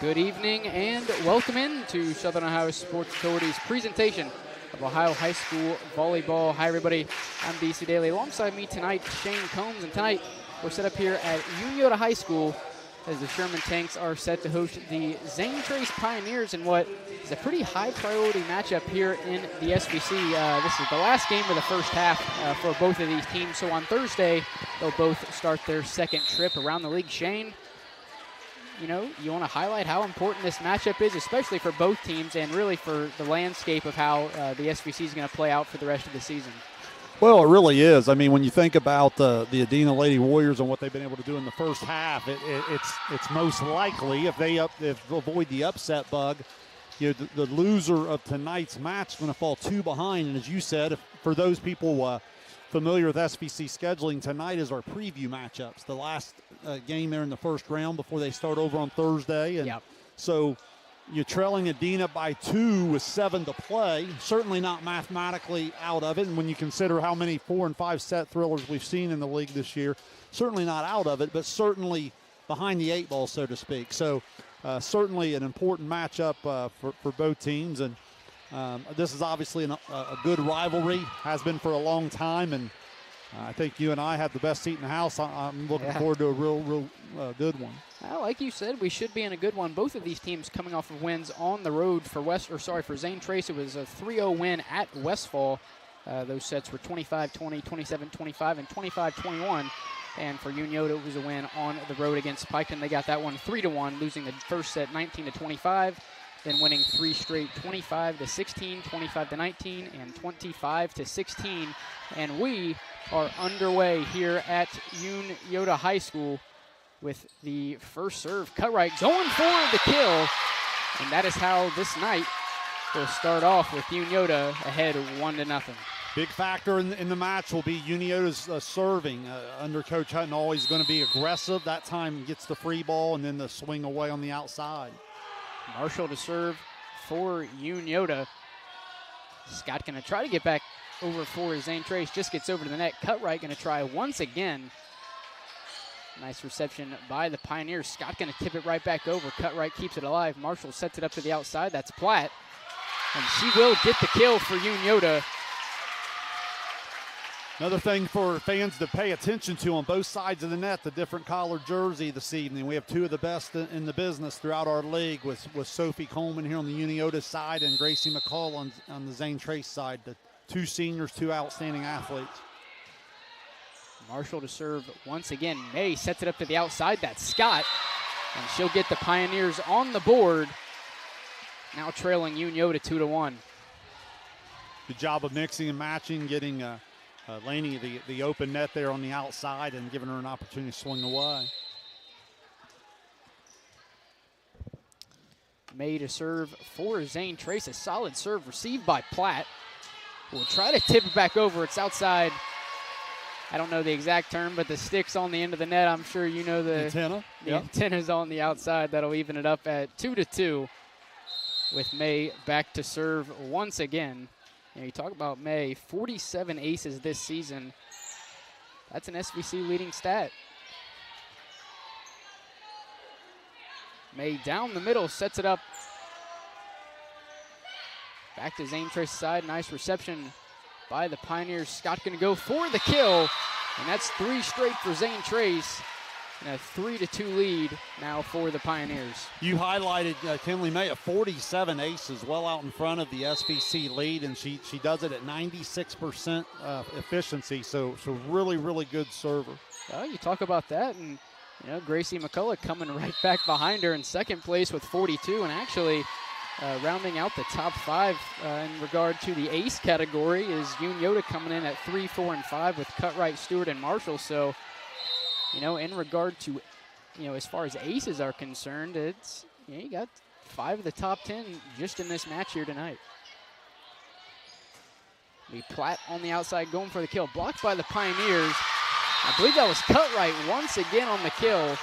Good evening and welcome in to Southern Ohio Sports Authority's presentation of Ohio High School Volleyball. Hi everybody, I'm BC Daly. Alongside me tonight, Shane Combs, and tonight we're set up here at Unioto High School as the Sherman Tanks are set to host the Zane Trace Pioneers in what is a pretty high priority matchup here in the SVC. This is the last game of the first half for both of these teams. So on Thursday, they'll both start their second trip around the league. Shane, you know, you want to highlight how important this matchup is, especially for both teams and really for the landscape of how the SVC is going to play out for the rest of the season. Well, it really is. I mean, when you think about the Adena Lady Warriors and what they've been able to do in the first half, it's most likely, if they avoid the upset bug, you know, the loser of tonight's match is going to fall two behind. And as you said, for those people familiar with SVC scheduling, tonight is our preview matchups, the last game there in the first round before they start over on Thursday. And so you're trailing Adena by 2 with 7 to play. Certainly not mathematically out of it. And when you consider how many 4- and 5-set thrillers we've seen in the league this year, certainly not out of it, but certainly behind the 8 ball, so to speak. So certainly an important matchup for both teams. And this is obviously a good rivalry, has been for a long time, and I think you and I have the best seat in the house. I'm looking forward to a real good one. Well, like you said, we should be in a good one. Both of these teams coming off of wins on the road for Zane Trace. It was a 3-0 win at Westfall. Those sets were 25-20, 27-25, and 25-21. And for Unioto, it was a win on the road against Piketon. They got that one 3-1, losing the first set 19-25. Then winning 3 straight, 25-16, 25-19, and 25-16. And we are underway here at Unioto High School with the first serve. Cutright going for the kill. And that is how this night will start off with Unioto ahead 1-0. Big factor in the match will be Unioto's serving. Under Coach Hutton, always going to be aggressive. That time gets the free ball and then the swing away on the outside. Marshall to serve for Unioto. Scott going to try to get back over for Zane Trace. Just gets over to the net. Cutright going to try once again. Nice reception by the Pioneers. Scott going to tip it right back over. Cutright keeps it alive. Marshall sets it up to the outside. That's Platt. And she will get the kill for Unioto. Another thing for fans to pay attention to on both sides of the net, the different collared jersey this evening. We have 2 of the best in the business throughout our league with Sophie Coleman here on the Unioto side and Gracie McCall on the Zane Trace side. The 2 seniors, 2 outstanding athletes. Marshall to serve once again. May sets it up to the outside. That's Scott. And she'll get the Pioneers on the board. Now trailing Unioto 2-1. Good job of mixing and matching, getting Laney the open net there on the outside and giving her an opportunity to swing away. May to serve for Zane Trace. A solid serve received by Platt. We'll try to tip it back over. It's outside. I don't know the exact term, but the stick's on the end of the net. I'm sure you know the antenna. The antenna's on the outside. That'll even it up at 2-2 with May back to serve once again. You talk about May, 47 aces this season. That's an SVC leading stat. May down the middle, sets it up. Back to Zane Trace's side. Nice reception by the Pioneers. Scott going to go for the kill. And that's 3 straight for Zane Trace. And a 3-2 lead now for the Pioneers. You highlighted Kinley May at 47 aces, well out in front of the SVC lead, and she does it at 96% efficiency. So really, really good server. Well, you talk about that, and you know Gracie McCullough coming right back behind her in second place with 42, and actually rounding out the top 5 in regard to the ace category is Unioto coming in at 3, 4, and 5 with Cutright, Stewart, and Marshall. So, you know, in regard to, you know, as far as aces are concerned, it's, you know, you got 5 of the top 10 just in this match here tonight. Platt on the outside going for the kill. Blocked by the Pioneers. I believe that was Cutright once again on the kill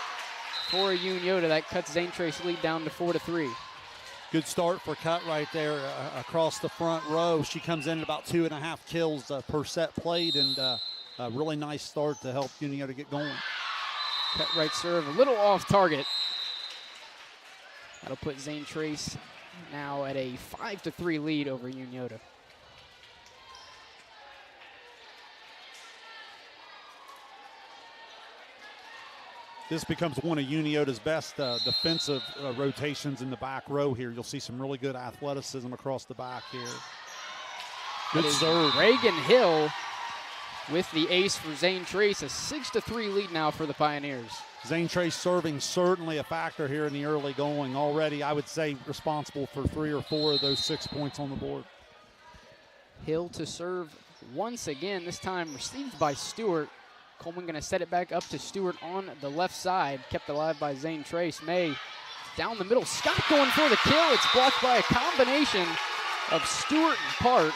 for Unioto. That cuts Zane Trace lead down to 4-3. Good start for Cutright there across the front row. She comes in at about 2.5 kills per set played, and a really nice start to help Unioto get going. Cut right serve, a little off target. That'll put Zane Trace now at a 5-3 lead over Unioto. This becomes one of Unioto's best defensive rotations in the back row here. You'll see some really good athleticism across the back here. Good serve. Reagan Hill with the ace for Zane Trace. A 6-3 lead now for the Pioneers. Zane Trace serving certainly a factor here in the early going. Already, I would say, responsible for 3 or 4 of those 6 points on the board. Hill to serve once again, this time received by Stewart. Coleman going to set it back up to Stewart on the left side. Kept alive by Zane Trace. May down the middle. Scott going for the kill. It's blocked by a combination of Stewart and Park.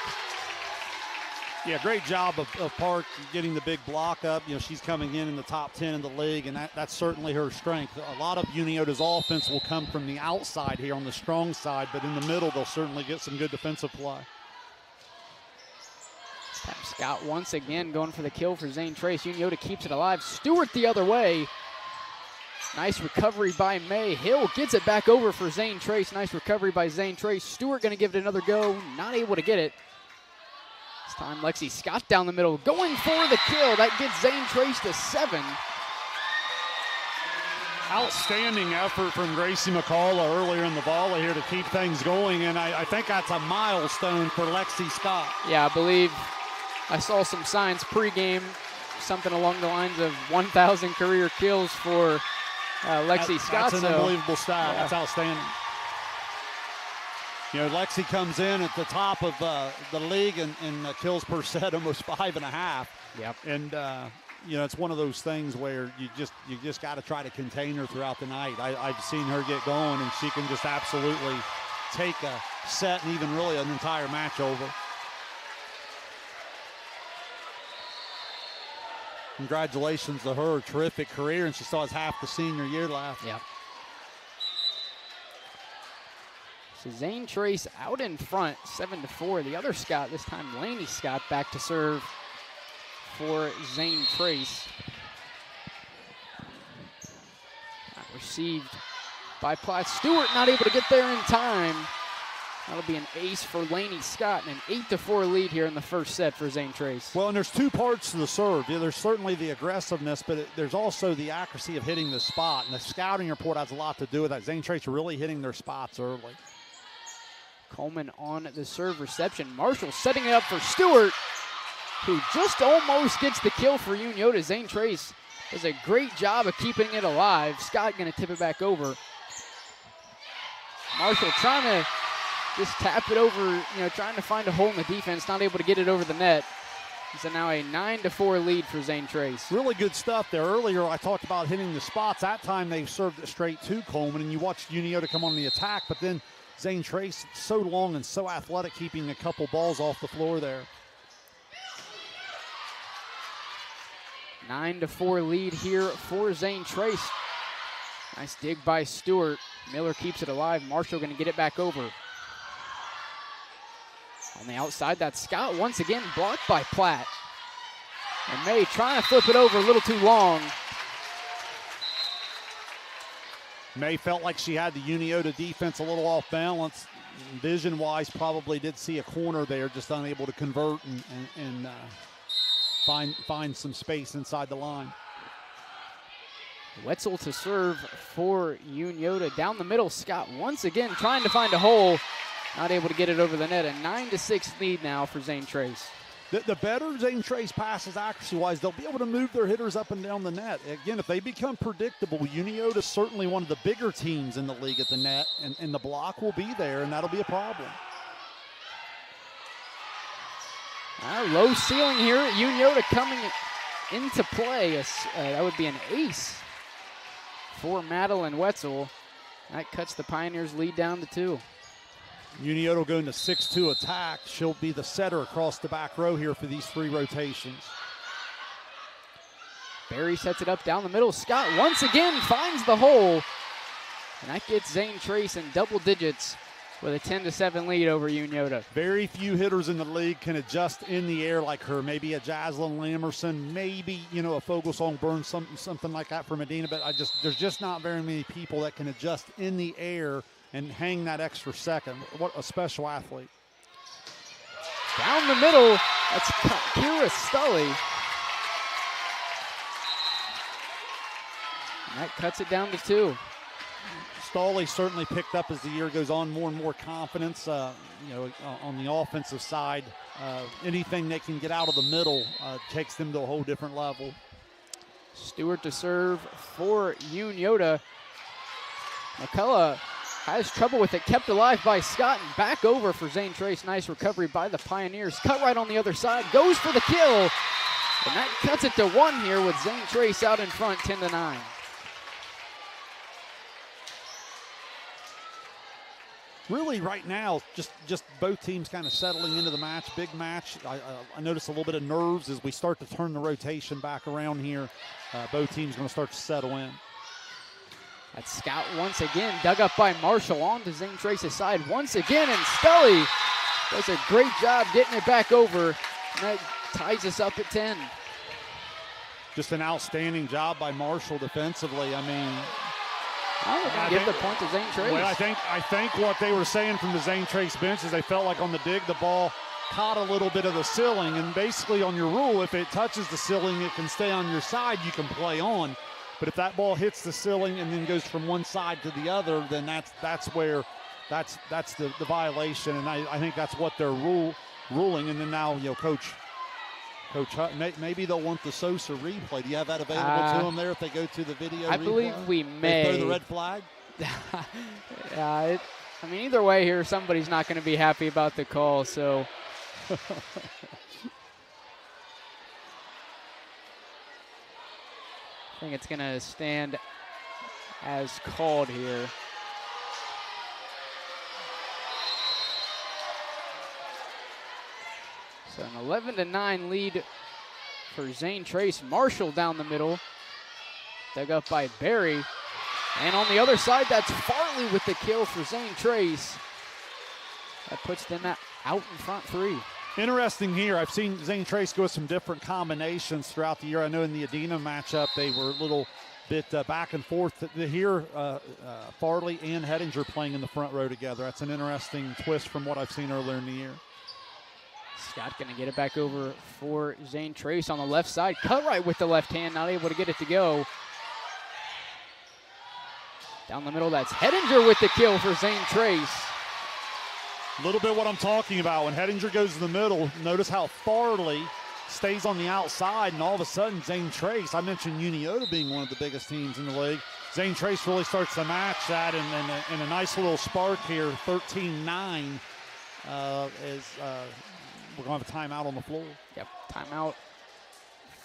Yeah, great job of Park getting the big block up. You know, she's coming in the top 10 in the league, and that's certainly her strength. A lot of Unioto's offense will come from the outside here on the strong side, but in the middle they'll certainly get some good defensive play. Scott once again going for the kill for Zane Trace. Unioto keeps it alive. Stewart the other way. Nice recovery by May. Hill gets it back over for Zane Trace. Nice recovery by Zane Trace. Stewart going to give it another go. Not able to get it. This time Lexi Scott down the middle going for the kill. That gets Zane Trace to 7. Outstanding effort from Gracie McCullough earlier in the volley here to keep things going, and I think that's a milestone for Lexi Scott. Yeah, I believe I saw some signs pregame, something along the lines of 1,000 career kills for Lexi Scott. That's an unbelievable stat. Yeah. That's outstanding. You know, Lexi comes in at the top of the league in kills per set, almost 5.5. Yep. And you know, it's one of those things where you just got to try to contain her throughout the night. I've seen her get going, and she can just absolutely take a set and even really an entire match over. Congratulations to her, terrific career, and she still has half the senior year left. Yeah. So Zane Trace out in front, 7-4. The other Scott, this time Laney Scott, back to serve for Zane Trace. Received by Platt. Stewart not able to get there in time. That'll be an ace for Laney Scott and an 8-4 lead here in the first set for Zane Trace. Well, and there's 2 parts to the serve. Yeah, there's certainly the aggressiveness, but there's also the accuracy of hitting the spot. And the scouting report has a lot to do with that. Zane Trace really hitting their spots early. Coleman on the serve reception. Marshall setting it up for Stewart, who just almost gets the kill for Unioto. Zane Trace does a great job of keeping it alive. Scott going to tip it back over. Marshall trying to just tap it over, you know, trying to find a hole in the defense, not able to get it over the net. So now a 9-4 lead for Zane Trace. Really good stuff there. Earlier I talked about hitting the spots. That time they served it straight to Coleman, and you watched Unioto come on the attack, but then Zane Trace so long and so athletic, keeping a couple balls off the floor there. 9-4 lead here for Zane Trace. Nice dig by Stewart. Miller keeps it alive. Marshall going to get it back over. On the outside, that's Scott once again blocked by Platt. And May trying to flip it over a little too long. May felt like she had the Unioto defense a little off balance. Vision-wise, probably did see a corner there, just unable to convert and find some space inside the line. Wetzel to serve for Unioto. Down the middle, Scott once again trying to find a hole. Not able to get it over the net. A 9-6 lead now for Zane Trace. The better Zane Trace passes accuracy-wise, they'll be able to move their hitters up and down the net. Again, if they become predictable, Unioto is certainly one of the bigger teams in the league at the net, and the block will be there, and that'll be a problem. Low ceiling here. Unioto coming into play. That would be an ace for Madeline Wetzel. That cuts the Pioneers' lead down to 2. Unioto going to 6-2 attack. She'll be the setter across the back row here for these 3 rotations. Barry sets it up down the middle. Scott once again finds the hole. And that gets Zane Trace in double digits with a 10-7 lead over Unioto. Very few hitters in the league can adjust in the air like her. Maybe a Jaslyn Lamerson, maybe, you know, a Fogelsong Burns, something like that for Medina. But there's just not very many people that can adjust in the air and hang that extra second. What a special athlete. Down the middle, that's Kira Stully. And that cuts it down to 2. Stawley certainly picked up as the year goes on, more and more confidence, on the offensive side. Anything they can get out of the middle takes them to a whole different level. Stewart to serve for Unioto. McCullough has trouble with it, kept alive by Scott, and back over for Zane Trace. Nice recovery by the Pioneers. Cut right on the other side, goes for the kill, and that cuts it to 1 here with Zane Trace out in front, 10-9. Really, right now, just both teams kind of settling into the match, big match. I notice a little bit of nerves as we start to turn the rotation back around here. Both teams going to start to settle in. That's Scout once again, dug up by Marshall on to Zane Trace's side once again, and Stully does a great job getting it back over, and that ties us up at 10. Just an outstanding job by Marshall defensively. I mean, I give the point to Zane Trace. Well, I think what they were saying from the Zane Trace bench is they felt like on the dig the ball caught a little bit of the ceiling, and basically on your rule, if it touches the ceiling, it can stay on your side, you can play on. But if that ball hits the ceiling and then goes from one side to the other, then that's the violation, and I think that's what they're ruling. And then now, Coach Hutton, maybe they'll want the SOSA replay. Do you have that available to them there if they go to the video I replay? believe we may. They throw the red flag? Either way here, somebody's not going to be happy about the call, so. I think it's going to stand as called here. So an 11-9 lead for Zane Trace. Marshall down the middle, dug up by Barry. And on the other side, that's Farley with the kill for Zane Trace. That puts them out in front 3. Interesting here. I've seen Zane Trace go with some different combinations throughout the year. I know in the Adena matchup, they were a little bit back and forth. Here, Farley and Hettinger playing in the front row together. That's an interesting twist from what I've seen earlier in the year. Scott going to get it back over for Zane Trace on the left side. Cut right with the left hand, not able to get it to go. Down the middle, that's Hettinger with the kill for Zane Trace. A little bit what I'm talking about. When Hettinger goes to the middle, notice how Farley stays on the outside, and all of a sudden Zane Trace, I mentioned Unioto being one of the biggest teams in the league. Zane Trace really starts to match that in a nice little spark here, 13-9 as we're going to have a timeout on the floor. Yep, timeout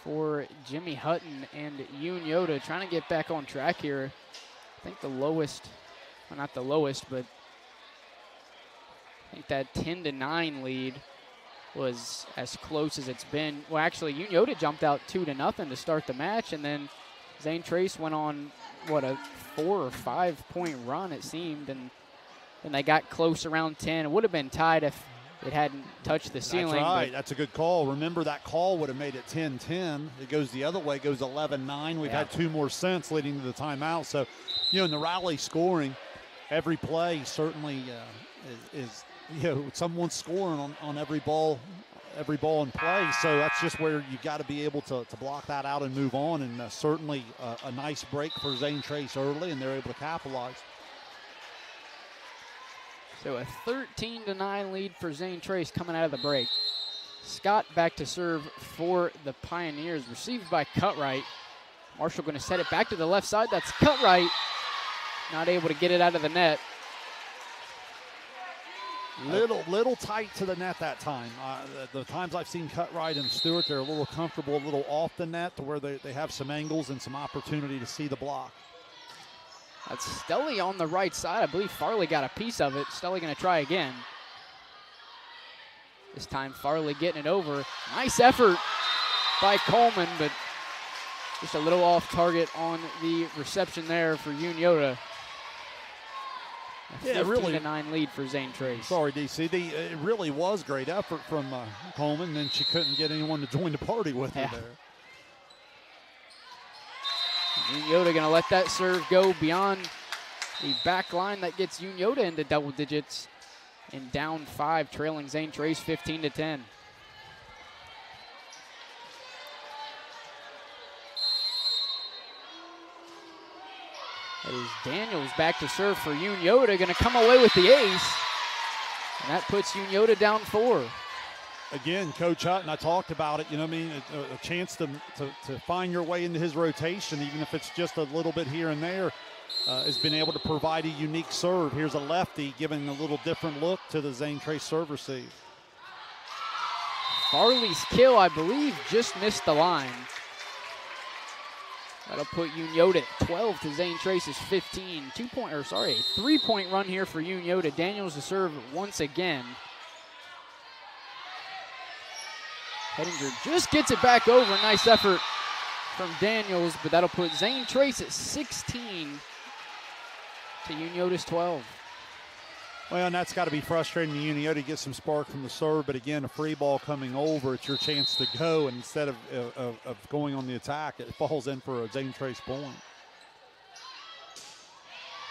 for Jimmy Hutton and Unioto trying to get back on track here. I think the lowest, well, not the lowest, but I think that 10-9 lead was as close as it's been. Well, actually, Unioto jumped out 2-0 to start the match, and then Zane Trace went on, a 4 or 5 point run, it seemed, and then they got close around 10. It would have been tied if it hadn't touched the ceiling. That's right. That's a good call. Remember, that call would have made it 10-10. It goes the other way, it goes 11-9. We've had 2 more since leading to the timeout. So, in the rally scoring, every play certainly is someone's scoring on every ball in play. So that's just where you got to be able to block that out and move on. And certainly a nice break for Zane Trace early, and they're able to capitalize. So a 13-9 lead for Zane Trace coming out of the break. Scott back to serve for the Pioneers. Received by Cutright. Marshall going to set it back to the left side. That's Cutright. Not able to get it out of the net. Little tight to the net that time. The times I've seen Cutright and Stewart, they're a little comfortable, a little off the net to where they have some angles and some opportunity to see the block. That's Stelly on the right side. I believe Farley got a piece of it. Stelly going to try again. This time Farley getting it over. Nice effort by Coleman, but just a little off target on the reception there for Unioto. A 15-9 lead for Zane Trace. Sorry, DC. It really was great effort from Coleman, and she couldn't get anyone to join the party with her there. Unioto going to let that serve go beyond The back line that gets Unioto into double digits and down 5, trailing Zane Trace 15-10. That is Daniels back to serve for Unioto, going to come away with the ace. And that puts Unioto down 4. Again, Coach Hutton, I talked about it, you know what I mean, a chance to find your way into his rotation, even if it's just a little bit here and there, has been able to provide a unique serve. Here's a lefty giving a little different look to the Zane Trace serve receive. Farley's kill, I believe, just missed the line. That'll put Unioto at 12 to Zane Trace's 15. A 3-point run here for Unioto. Daniels to serve once again. Hettinger just gets it back over. Nice effort from Daniels, but that'll put Zane Trace at 16 to Unioto's 12. Well, and that's got to be frustrating to Unioto to get some spark from the serve, but again, a free ball coming over, it's your chance to go, and instead of going on the attack, it falls in for a Zane Trace point.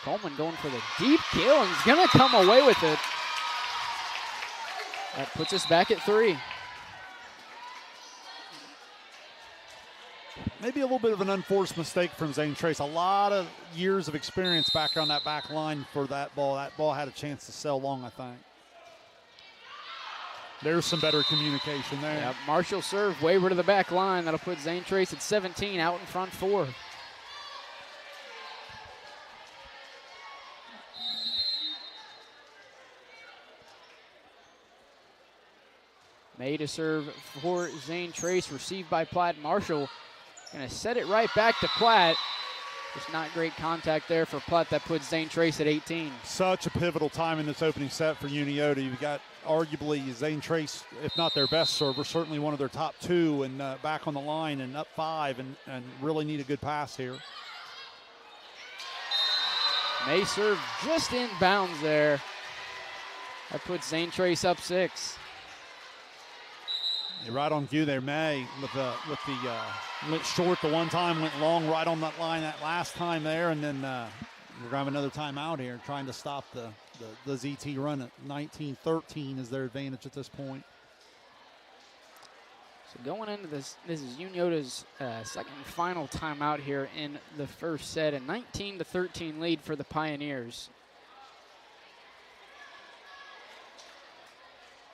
Coleman going for the deep kill, and he's going to come away with it. That puts us back at 3. Maybe a little bit of an unforced mistake from Zane Trace. A lot of years of experience back on that back line for that ball. That ball had a chance to sail long, I think. There's some better communication there. Yeah, Marshall serve wayward to the back line. That'll put Zane Trace at 17, out in front 4. May to serve for Zane Trace, received by Platt. Marshall going to set it right back to Platt. Just not great contact there for Platt. That puts Zane Trace at 18. Such a pivotal time in this opening set for Unioto. You've got arguably Zane Trace, if not their best server, certainly one of their top 2, and back on the line and up 5, and really need a good pass here. May serve just in bounds there. That puts Zane Trace up 6. You're right on cue there, May, with the went short the one time, went long right on that line that last time there, and then we're going to have another timeout here trying to stop the ZT run at 19-13 is their advantage at this point. So going into this is Unioto's second and final timeout here in the first set, a 19-13 lead for the Pioneers.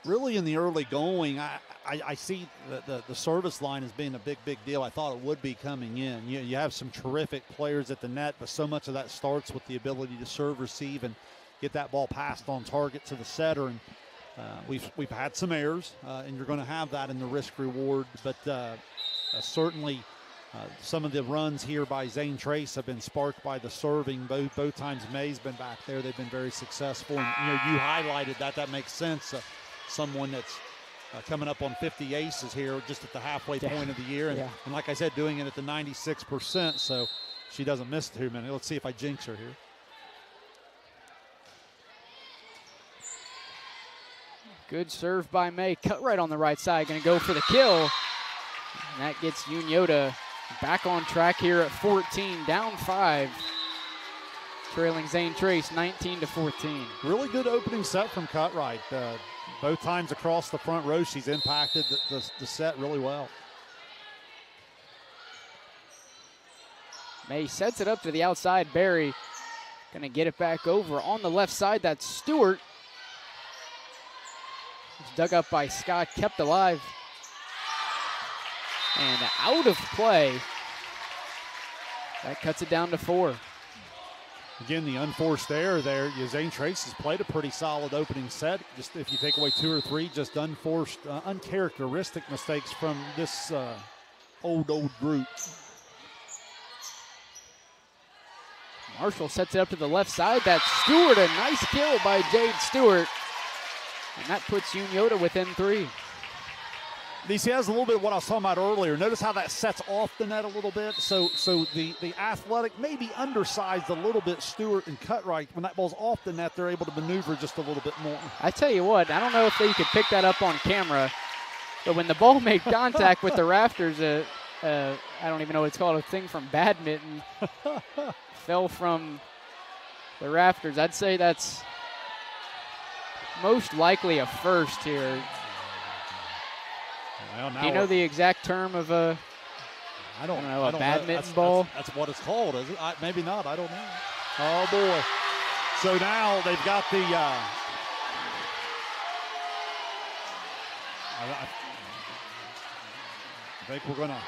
Really in the early going, I see the service line as being a big deal. I thought it would be coming in. You have some terrific players at the net, but so much of that starts with the ability to serve, receive, and get that ball passed on target to the setter. And we've had some errors, and you're going to have that in the risk reward. But certainly some of the runs here by Zane Trace have been sparked by the serving. Both times May's been back there, they've been very successful. And you highlighted that. That makes sense. Someone that's coming up on 50 aces here just at the halfway point of the year. And like I said, doing it at the 96%, so she doesn't miss too many. Let's see if I jinx her here. Good serve by May. Cut right on the right side. Going to go for the kill. And that gets Unioto back on track here at 14, down 5. Trailing Zane Trace 19-14. Really good opening set from Cutright. Both times across the front row, she's impacted the set really well. May sets it up to the outside. Barry going to get it back over on the left side. That's Stewart. It's dug up by Scott, kept alive. And out of play. That cuts it down to 4. Again, the unforced error there. Zane Trace has played a pretty solid opening set. Just if you take away 2 or 3, just unforced, uncharacteristic mistakes from this old group. Marshall sets it up to the left side. That's Stewart, a nice kill by Jade Stewart. And that puts Unioto within 3. DC has a little bit of what I was talking about earlier. Notice how that sets off the net a little bit. So the athletic, maybe undersized a little bit, Stewart and Cutright. When that ball's off the net, they're able to maneuver just a little bit more. I tell you what, I don't know if you could pick that up on camera, but when the ball made contact with the rafters, I don't even know what it's called, a thing from badminton, fell from the rafters. I'd say that's most likely a first here. Well, now do you know the exact term of a? I don't know, a badminton ball? That's what it's called, is it? Maybe not. I don't know. Oh, boy. So now they've got the I think we're gonna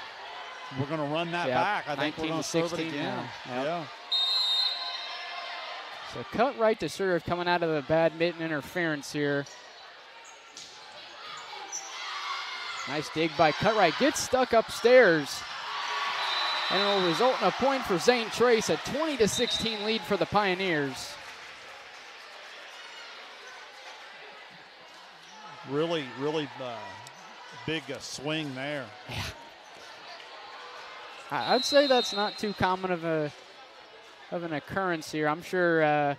run that back. I think we're gonna serve it again. Yep. Yeah. So cut right to serve coming out of the badminton interference here. Nice dig by Cutright. Gets stuck upstairs. And it will result in a point for Zane Trace, a 20-16 lead for the Pioneers. Really big swing there. Yeah. I'd say that's not too common of an occurrence here. I'm sure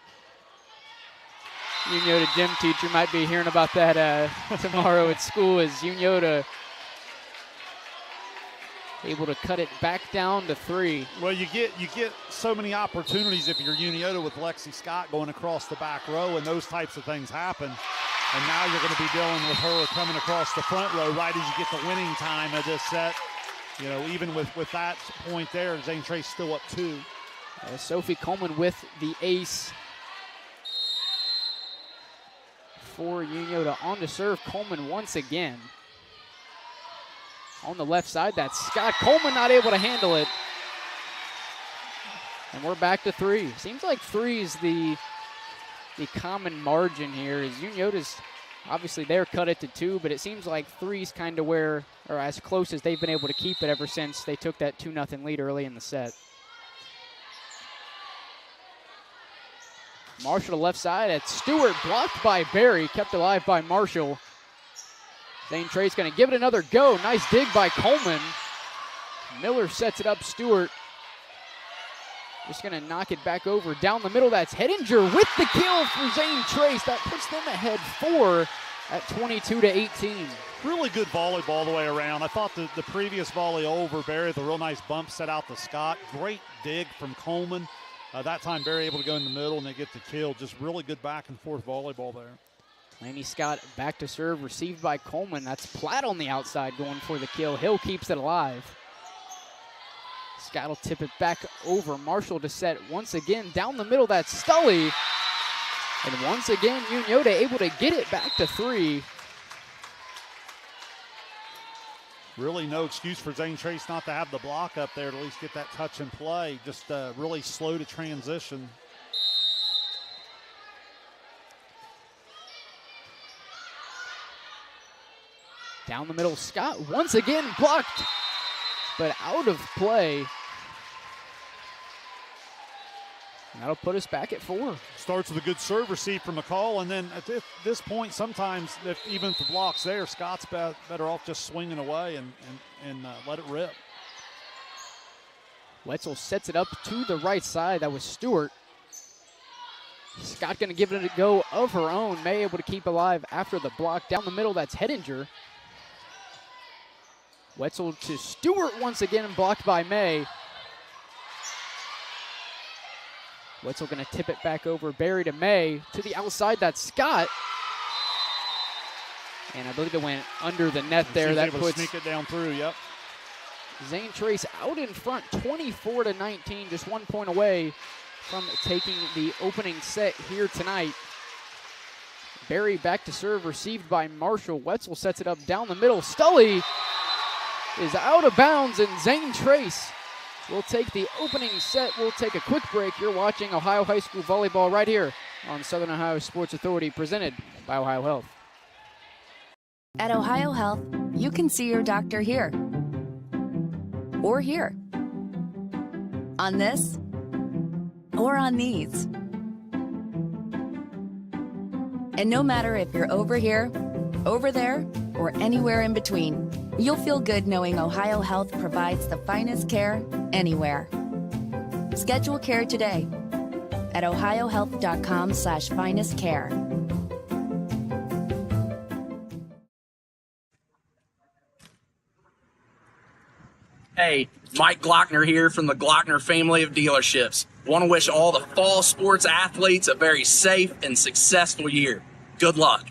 Unioto gym teacher might be hearing about that tomorrow at school, as Unioto able to cut it back down to 3. Well, you get so many opportunities if you're Unioto with Lexi Scott going across the back row, and those types of things happen. And now you're going to be dealing with her coming across the front row right as you get the winning time of this set. You know, even with that point there, Zane Trace still up 2. Sophie Coleman with the ace for Unioto. On to serve Coleman once again. On the left side, that's Scott. Coleman not able to handle it. And we're back to 3. Seems like 3 is the common margin here. Is Unioto's obviously they're cut it to 2, but it seems like 3's kind of where, or as close as they've been able to keep it ever since they took that 2-0 lead early in the set. Marshall to left side at Stewart, blocked by Barry, kept alive by Marshall. Zane Trace going to give it another go. Nice dig by Coleman. Miller sets it up. Stewart just going to knock it back over. Down the middle, that's Hedinger with the kill for Zane Trace. That puts them ahead 4 at 22-18. Really good volleyball all the way around. I thought the previous volley over, Barry with a real nice bump set out to Scott. Great dig from Coleman. That time Barry able to go in the middle and they get the kill. Just really good back and forth volleyball there. Laney Scott back to serve, received by Coleman. That's Platt on the outside going for the kill. Hill keeps it alive. Scott will tip it back over. Marshall to set once again. Down the middle, that's Stully. And once again, Unioto able to get it back to 3. Really no excuse for Zane Trace not to have the block up there to at least get that touch and play. Just really slow to transition. Down the middle, Scott once again blocked, but out of play. And that'll put us back at 4. Starts with a good serve receive from McCall, and then at this point, sometimes even if the block's there, Scott's better off just swinging away and let it rip. Wetzel sets it up to the right side. That was Stewart. Scott going to give it a go of her own. May able to keep alive after the block. Down the middle, that's Hedinger. Wetzel to Stewart once again, blocked by May. Wetzel going to tip it back over. Barry to May. To the outside, that's Scott. And I believe it went under the net there. That puts sneak it down through, yep. Zane Trace out in front, 24-19, just 1 point away from taking the opening set here tonight. Barry back to serve, received by Marshall. Wetzel sets it up down the middle. Stully is out of bounds, and Zane Trace will take the opening set. We'll take a quick break. You're watching Ohio High School Volleyball right here on Southern Ohio Sports Authority, presented by OhioHealth. At OhioHealth, you can see your doctor here or here, on this or on these. And no matter if you're over here, over there, or anywhere in between, you'll feel good knowing OhioHealth provides the finest care anywhere. Schedule care today at ohiohealth.com/finestcare. Hey, Mike Glockner here from the Glockner family of dealerships. Want to wish all the fall sports athletes a very safe and successful year. Good luck.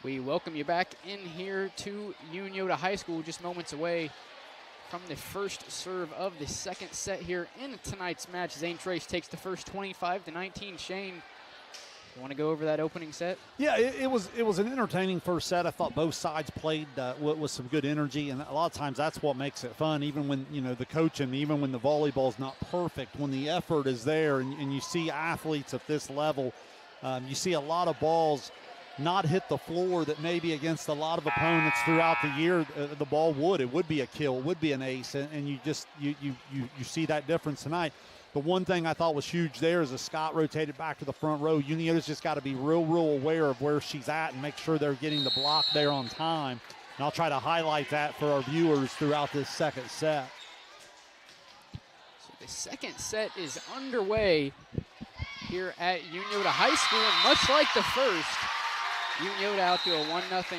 We welcome you back in here to Unioto High School, just moments away from the first serve of the second set here in tonight's match. Zane Trace takes the first 25-19. Shane, you want to go over that opening set? Yeah, it was an entertaining first set. I thought both sides played with some good energy, and a lot of times that's what makes it fun. Even when the coaching, even when the volleyball's not perfect, when the effort is there, and you see athletes at this level, you see a lot of balls not hit the floor that maybe against a lot of opponents throughout the year the ball would. It would be a kill, would be an ace, and you see that difference tonight. The one thing I thought was huge there is as Scott rotated back to the front row, Unioto's just got to be real aware of where she's at and make sure they're getting the block there on time. And I'll try to highlight that for our viewers throughout this second set. So the second set is underway here at Unioto High School, and much like the first, Unioto out to a 1-0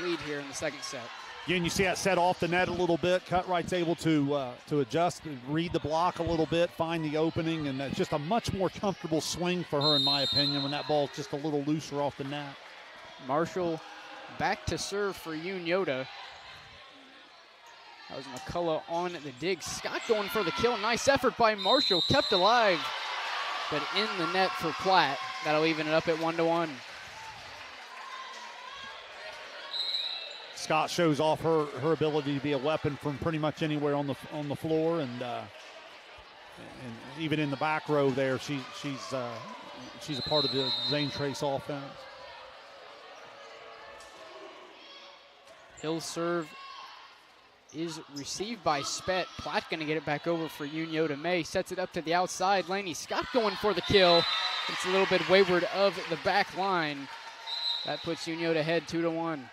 lead here in the second set. Again, you see that set off the net a little bit. Cutright's able to adjust and read the block a little bit, find the opening, and that's just a much more comfortable swing for her, in my opinion, when that ball's just a little looser off the net. Marshall back to serve for Unioto. That was McCullough on the dig. Scott going for the kill. Nice effort by Marshall. Kept alive, but in the net for Platt. That'll even it up at 1-1. Scott shows off her ability to be a weapon from pretty much anywhere on the floor, and even in the back row there, she's a part of the Zane Trace offense. Hill's serve is received by Spett. Platt going to get it back over for Unioto. May sets it up to the outside. Laney Scott going for the kill. It's a little bit wayward of the back line. That puts Unioto ahead 2-1.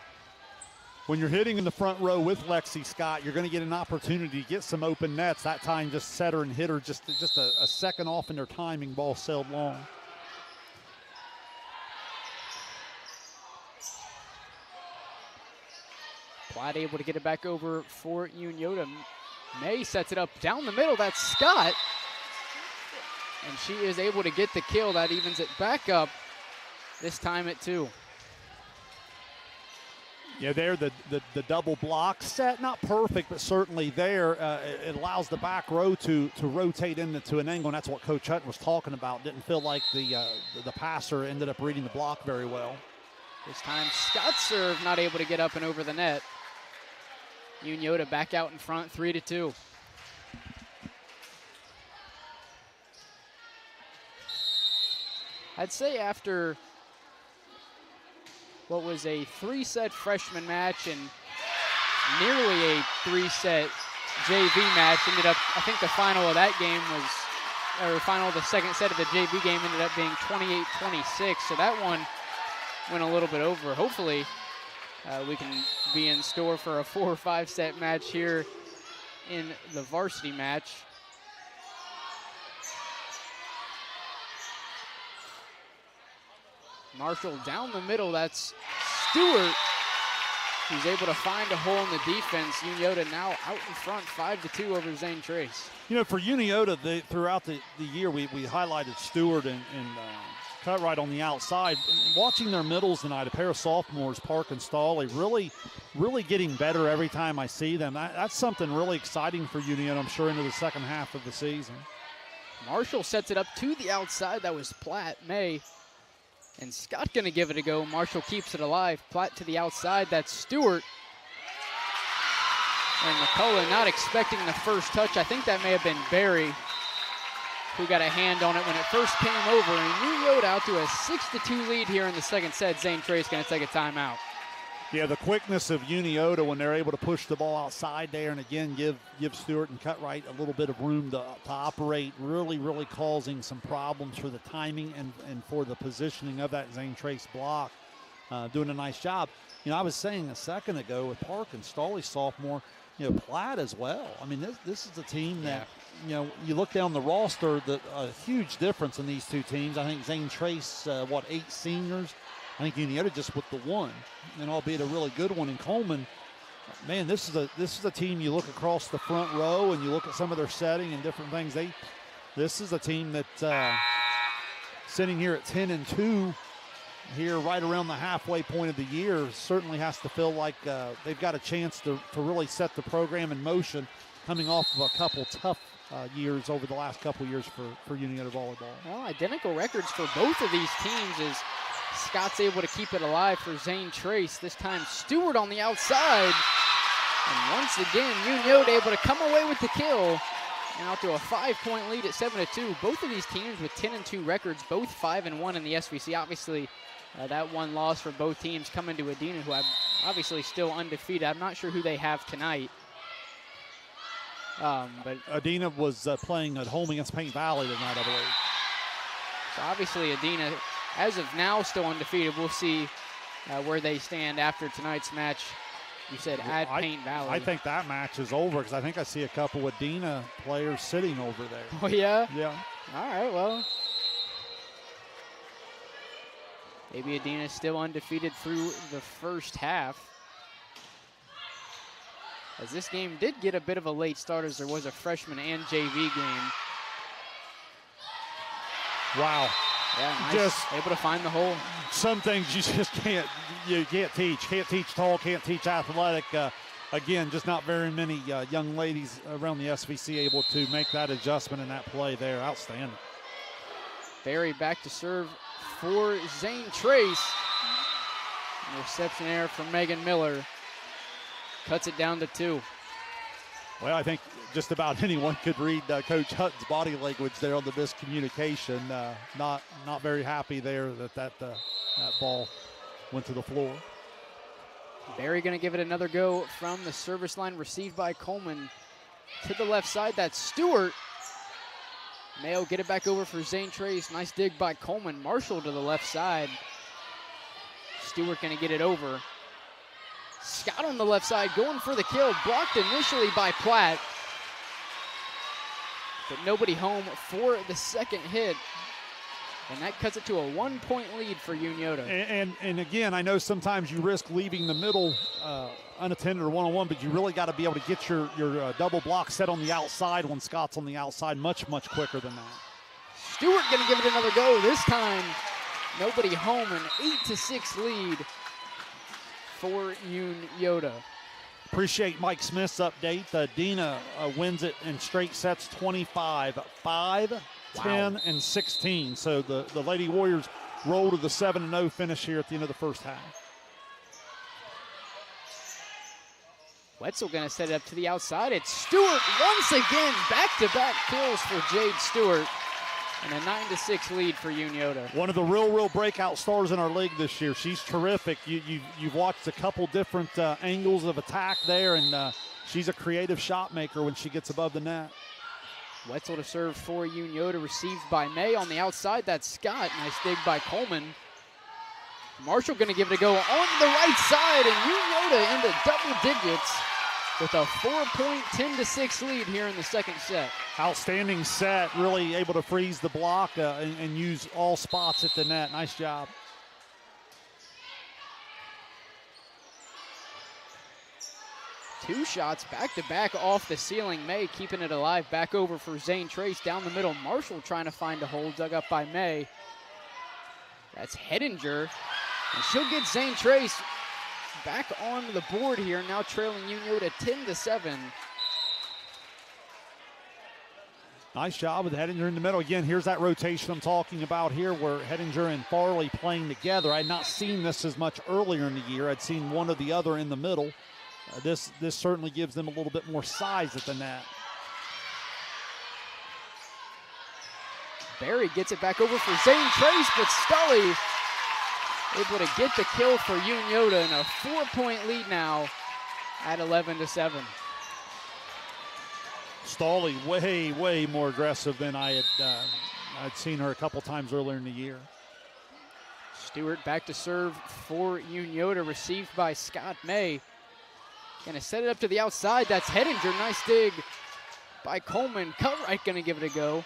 When you're hitting in the front row with Lexi Scott, you're going to get an opportunity to get some open nets. That time just set her and hit her just a second off in their timing. Ball sailed long. Platt able to get it back over for Unioto. May sets it up down the middle. That's Scott. And she is able to get the kill. That evens it back up, this time at 2. Yeah, there the double block set, not perfect, but certainly there. It allows the back row to rotate into an angle, and that's what Coach Hutton was talking about. Didn't feel like the passer ended up reading the block very well. This time Scott's serve not able to get up and over the net. Unioto back out in front, 3-2. I'd say after what was a 3-set freshman match and nearly a 3-set JV match, ended up, I think the final of that game was, or final of the second set of the JV game ended up being 28-26. So that one went a little bit over. Hopefully we can be in store for a 4 or 5 set match here in the varsity match. Marshall down the middle. That's Stewart, who's able to find a hole in the defense. Unioto now out in front, 5-2 over Zane Trace. You know, for Unioto, throughout the year, we highlighted Stewart and Cutright on the outside. Watching their middles tonight, a pair of sophomores, Park and Stawley, really getting better every time I see them. That's something really exciting for Unioto, I'm sure, into the second half of the season. Marshall sets it up to the outside. That was Platt, May, and Scott going to give it a go. Marshall keeps it alive. Platt to the outside. That's Stewart. And McCullough not expecting the first touch. I think that may have been Barry who got a hand on it when it first came over. And Unioto out to a 6-2 lead here in the second set. Zane Trace going to take a timeout. Yeah, the quickness of Unioto when they're able to push the ball outside there and, again, give Stewart and Cutright a little bit of room to operate, really causing some problems for the timing and for the positioning of that Zane Trace block. Doing a nice job. You know, I was saying a second ago with Park and Stawley sophomore, you know, Platt as well. I mean, this is a team that, you know, you look down the roster, a huge difference in these two teams. I think Zane Trace, 8 seniors. I think Unioto just with the one, and albeit a really good one in Coleman. Man, this is a team you look across the front row and you look at some of their setting and different things. This is a team that sitting here at 10-2 here right around the halfway point of the year certainly has to feel like they've got a chance to really set the program in motion, coming off of a couple tough years over the last couple years for Unioto volleyball. Well, identical records for both of these teams as Scott's able to keep it alive for Zane Trace. This time Stewart on the outside. And once again, Unioto able to come away with the kill. And out to a 5-point lead at 7-2. Both of these teams with 10-2 records, both 5-1 in the SVC. Obviously, that one loss for both teams coming to Adena, who are obviously still undefeated. I'm not sure who they have tonight. But Adena was playing at home against Paint Valley tonight, I believe. So obviously Adena, as of now, still undefeated. We'll see where they stand after tonight's match. You said at Paint Valley. I think that match is over because I think I see a couple Adena players sitting over there. Oh, yeah? Yeah. All right, well. Maybe Adena still undefeated through the first half. As this game did get a bit of a late start as there was a freshman and JV game. Wow. Yeah, nice. Just able to find the hole. Some things you just can't teach. Can't teach tall, can't teach athletic. Again, just not very many young ladies around the SVC able to make that adjustment in that play there. Outstanding. Barry back to serve for Zane Trace. Reception error from Megan Miller. Cuts it down to 2. Well, I think just about anyone could read Coach Hutton's body language there on the miscommunication. Not very happy there that ball went to the floor. Barry going to give it another go from the service line, received by Coleman to the left side. That's Stewart. Mayo get it back over for Zane Trace. Nice dig by Coleman. Marshall to the left side. Stewart going to get it over. Scott on the left side going for the kill. Blocked initially by Platt. But nobody home for the second hit. And that cuts it to a 1-point lead for Unioto. And again, I know sometimes you risk leaving the middle unattended or one-on-one, but you really got to be able to get your double block set on the outside when Scott's on the outside much quicker than that. Stewart going to give it another go. This time, nobody home. An 8-6 lead for Unioto. Appreciate Mike Smith's update. Adena wins it in straight sets 25, 5, 10, and 16. So the Lady Warriors roll to the 7-0 finish here at the end of the first half. Wetzel going to set it up to the outside. It's Stewart once again. Back-to-back kills for Jade Stewart. And a 9-6 lead for Unioto. One of the real breakout stars in our league this year. She's terrific. You've watched a couple different angles of attack there, and she's a creative shot maker when she gets above the net. Wetzel to serve for Unioto, received by May on the outside. That's Scott. Nice dig by Coleman. Marshall going to give it a go on the right side, and Unioto into double digits with a 4-point 10-6 lead here in the second set. Outstanding set, really able to freeze the block and use all spots at the net. Nice job. Two shots back-to-back off the ceiling. May keeping it alive. Back over for Zane Trace down the middle. Marshall trying to find a hole, dug up by May. That's Hettinger, and she'll get Zane Trace back on the board here, now trailing Unioto 10-7. Nice job with Hettinger in the middle. Again, here's that rotation I'm talking about here where Hettinger and Farley playing together. I had not seen this as much earlier in the year. I'd seen one or the other in the middle. This certainly gives them a little bit more size at the net. Barry gets it back over for Zane Trace, but Scully able to get the kill for Unioto, and a 4-point lead now at 11-7. Stolly way more aggressive than I'd seen her a couple times earlier in the year. Stewart back to serve for Unioto, received by Scott May. Gonna set it up to the outside. That's Hettinger. Nice dig by Coleman. Cutright gonna give it a go.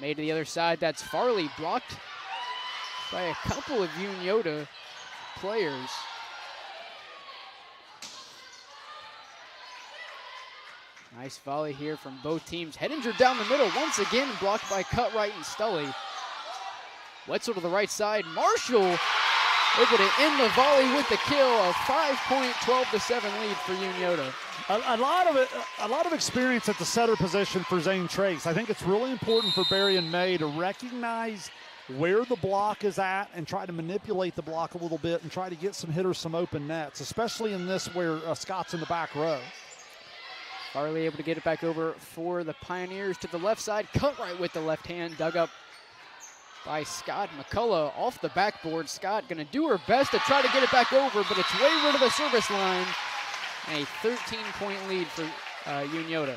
May to the other side. That's Farley, blocked by a couple of Unioto players. Nice volley here from both teams. Hettinger down the middle, once again blocked by Cutright and Stully. Wetzel to the right side. Marshall able to end the volley with the kill. A 5-point, 12-7 lead for Unioto. A lot of experience at the setter position for Zane Trace. I think it's really important for Barry and May to recognize where the block is at and try to manipulate the block a little bit and try to get some hitters some open nets, especially in this where Scott's in the back row. Farley able to get it back over for the Pioneers to the left side. Cutright with the left hand, dug up by Scott. McCullough off the backboard. Scott gonna do her best to try to get it back over, but it's way rid of the service line. A 13-point lead for Unioto.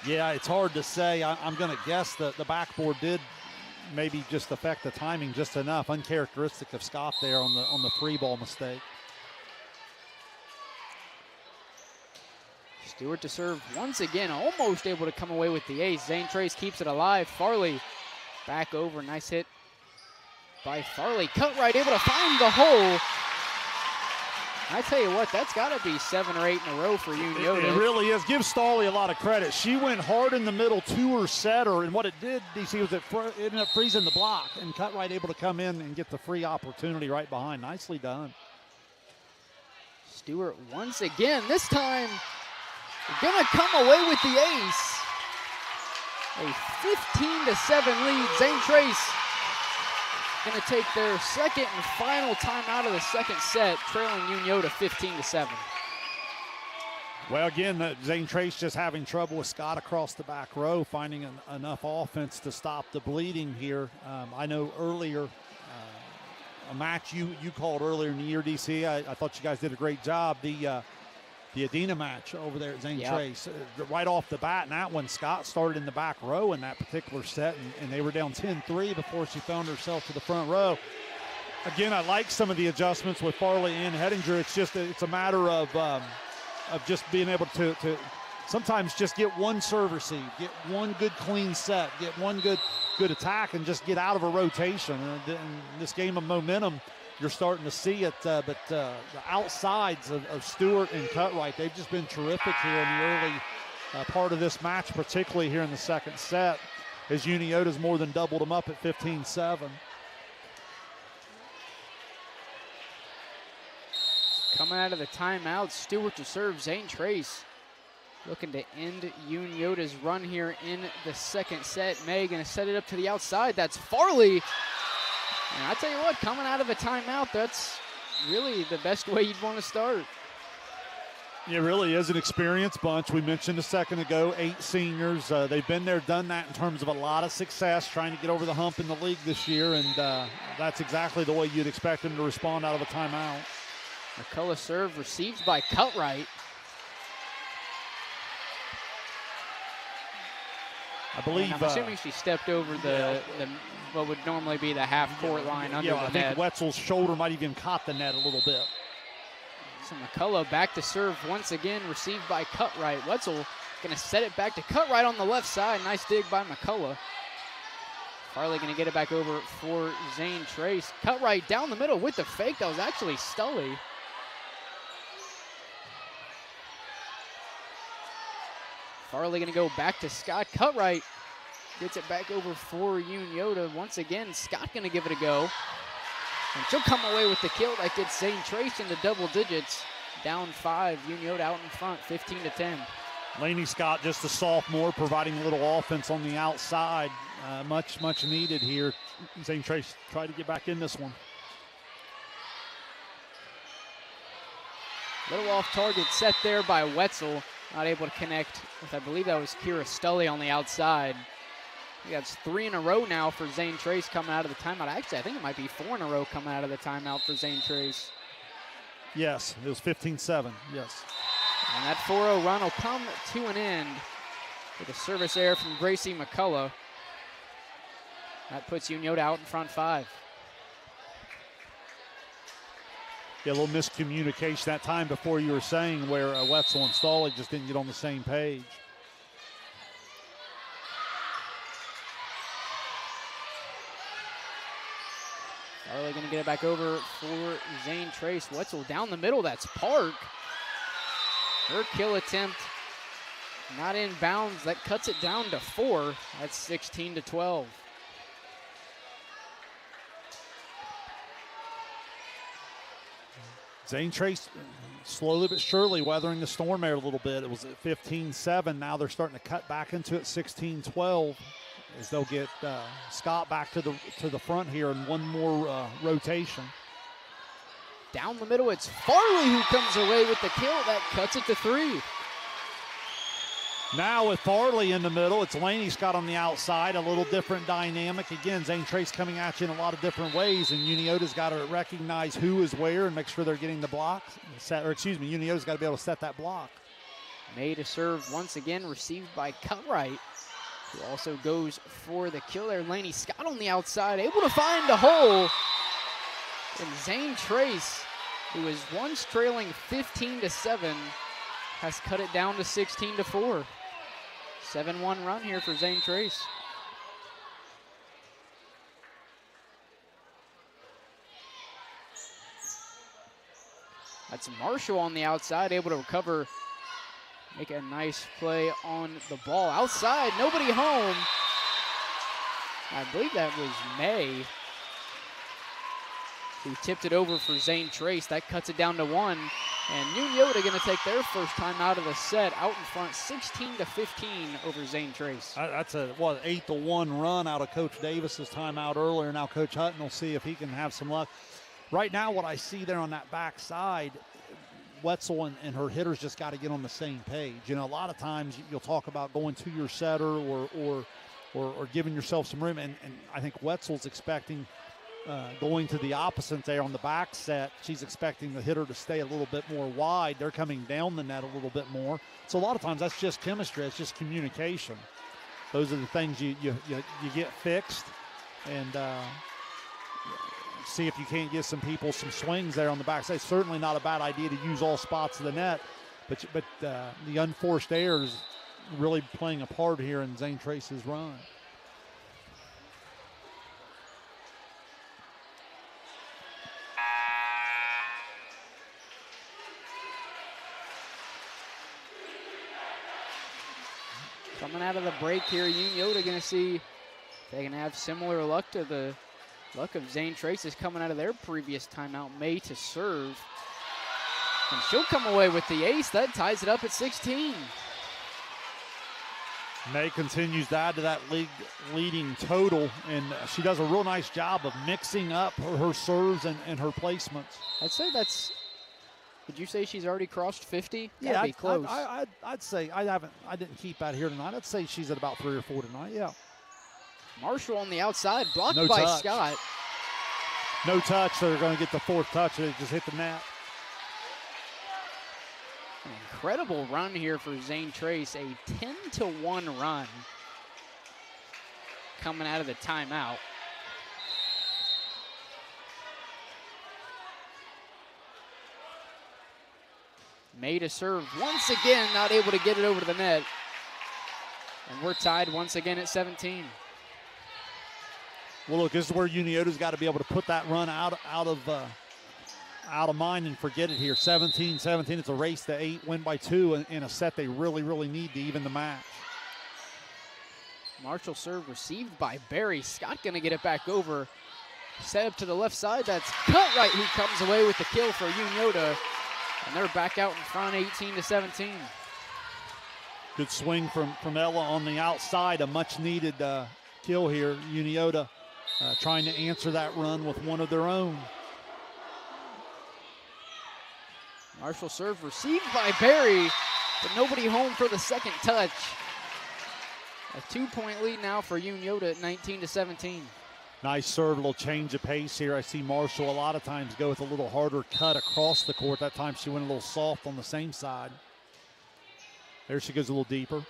Yeah, it's hard to say. I'm gonna guess that the backboard did maybe just affect the timing just enough. Uncharacteristic of Scott there on the free ball mistake. Stewart to serve once again, almost able to come away with the ace. Zane Trace keeps it alive. Farley back over, nice hit by Farley. Cutright able to find the hole. I tell you what, that's got to be 7 or 8 in a row for Unioto. It really is. Give Stolly a lot of credit. She went hard in the middle to her setter, and what it did, DC, was it ended up freezing the block, and Cutright able to come in and get the free opportunity right behind. Nicely done. Stewart once again, this time gonna come away with the ace. A 15-7 lead. Zane Trace gonna take their second and final time out of the second set, trailing Unioto 15-7. Well, again, Zane Trace just having trouble with Scott across the back row, finding enough offense to stop the bleeding here. I know earlier, a match you called earlier in the year, DC, I thought you guys did a great job. The Adina match over there at Zane Trace. Right off the bat, and that one, Scott started in the back row in that particular set, and they were down 10-3 before she found herself to the front row. Again, I like some of the adjustments with Farley and Hettinger. It's a matter of just being able to sometimes just get one serve receive, get one good clean set, get one good attack, and just get out of a rotation. And in this game of momentum, you're starting to see it, but the outsides of Stewart and Cutright, they've just been terrific here in the early part of this match, particularly here in the second set, as Unioto's more than doubled them up at 15-7. Coming out of the timeout, Stewart to serve. Zane Trace looking to end Unioto's run here in the second set. May gonna set it up to the outside. That's Farley. And I tell you what, coming out of a timeout, that's really the best way you'd want to start. It really is an experienced bunch. We mentioned a second ago, 8 seniors. They've been there, done that in terms of a lot of success, trying to get over the hump in the league this year, and that's exactly the way you'd expect them to respond out of a timeout. McCullough serve received by Cutright. I believe. I'm assuming she stepped over the what would normally be the half-court line under the net. I think Wetzel's shoulder might even caught the net a little bit. So McCullough back to serve once again, received by Cutright. Wetzel going to set it back to Cutright on the left side. Nice dig by McCullough. Farley going to get it back over for Zane Trace. Cutright down the middle with the fake. That was actually Stully. Farley going to go back to Scott. Cutright gets it back over for Unioto. Once again, Scott going to give it a go. And she'll come away with the kill. That gets Zane Trace into double digits. Down 5, Unioto out in front, 15-10. Lainey Scott, just a sophomore, providing a little offense on the outside. Much needed here. Zane Trace tried to get back in this one. Little off target set there by Wetzel. Not able to connect with, I believe that was Kira Stully on the outside. That's 3 in a row now for Zane Trace coming out of the timeout. Actually, I think it might be 4 in a row coming out of the timeout for Zane Trace. Yes, it was 15-7, yes. And that 4-0 run will come to an end with a service error from Gracie McCullough. That puts Unioto out in front 5. Yeah, a little miscommunication that time before you were saying where Wetzel and Stawley just didn't get on the same page. Farley going to get it back over for Zane Trace. Wetzel down the middle, that's Park. Her kill attempt not in bounds. That cuts it down to 4. That's 16-12. Zane Trace slowly but surely weathering the storm there a little bit. It was at 15-7. Now they're starting to cut back into it, 16-12, as they'll get Scott back to the front here in one more rotation. Down the middle, it's Farley who comes away with the kill. That cuts it to 3. Now with Farley in the middle, it's Lainey Scott on the outside, a little different dynamic. Again, Zane Trace coming at you in a lot of different ways, and Unioto's got to recognize who is where and make sure they're getting the block set, or excuse me, Unioto's got to be able to set that block. May to serve once again, received by Cutright, who also goes for the kill there. Lainey Scott on the outside, able to find a hole. And Zane Trace, who was once trailing 15-7, has cut it down to 16-4. 7-1 run here for Zane Trace. That's Marshall on the outside, able to recover, make a nice play on the ball. Outside, nobody home. I believe that was May who tipped it over for Zane Trace. That cuts it down to 1. And Unioto going to take their first time out of the set, out in front, 16-15 over Zane Trace. That's a 8-1 run out of Coach Davis's timeout earlier. Now Coach Hutton will see if he can have some luck. Right now, what I see there on that back side, Wetzel and her hitters just got to get on the same page. You know, a lot of times you'll talk about going to your setter or giving yourself some room, and I think Wetzel's expecting going to the opposite there on the back set. She's expecting the hitter to stay a little bit more wide. They're coming down the net a little bit more. So a lot of times that's just chemistry. It's just communication. Those are the things you get fixed, and see if you can't get some people some swings there on the back side. It's certainly not a bad idea to use all spots of the net, but the unforced error is really playing a part here in Zane Trace's run. Coming out of the break here, Unioto going to see if they can have similar luck to the luck of Zane Trace is coming out of their previous timeout. May to serve. And she'll come away with the ace. That ties it up at 16. May continues to add to that league-leading total, and she does a real nice job of mixing up her serves and her placements. I'd say that's, would you say she's already crossed 50? Yeah, That'd be close. I'd say I didn't keep that here tonight. I'd say she's at about 3 or 4 tonight, yeah. Marshall on the outside, blocked No by touch. Scott. No touch, so they're going to get the 4th touch. It just hit the net. An incredible run here for Zane Trace, a 10-1 run coming out of the timeout. May to serve once again, not able to get it over to the net. And we're tied once again at 17. Well, look, this is where Unioto's got to be able to put that run out of out of mind and forget it here. 17-17. It's a race to 8, win by 2 in a set they really, really need to even the match. Marshall serve received by Barry. Scott gonna get it back over. Set up to the left side. That's cut right. He comes away with the kill for Unioto. And they're back out in front, 18-17. Good swing from Ella on the outside. A much-needed kill here. Unioto trying to answer that run with one of their own. Marshall serve received by Barry, but nobody home for the second touch. A 2-point lead now for Unioto at 19-17. Nice serve, a little change of pace here. I see Marshall a lot of times go with a little harder cut across the court. That time she went a little soft on the same side. There she goes a little deeper.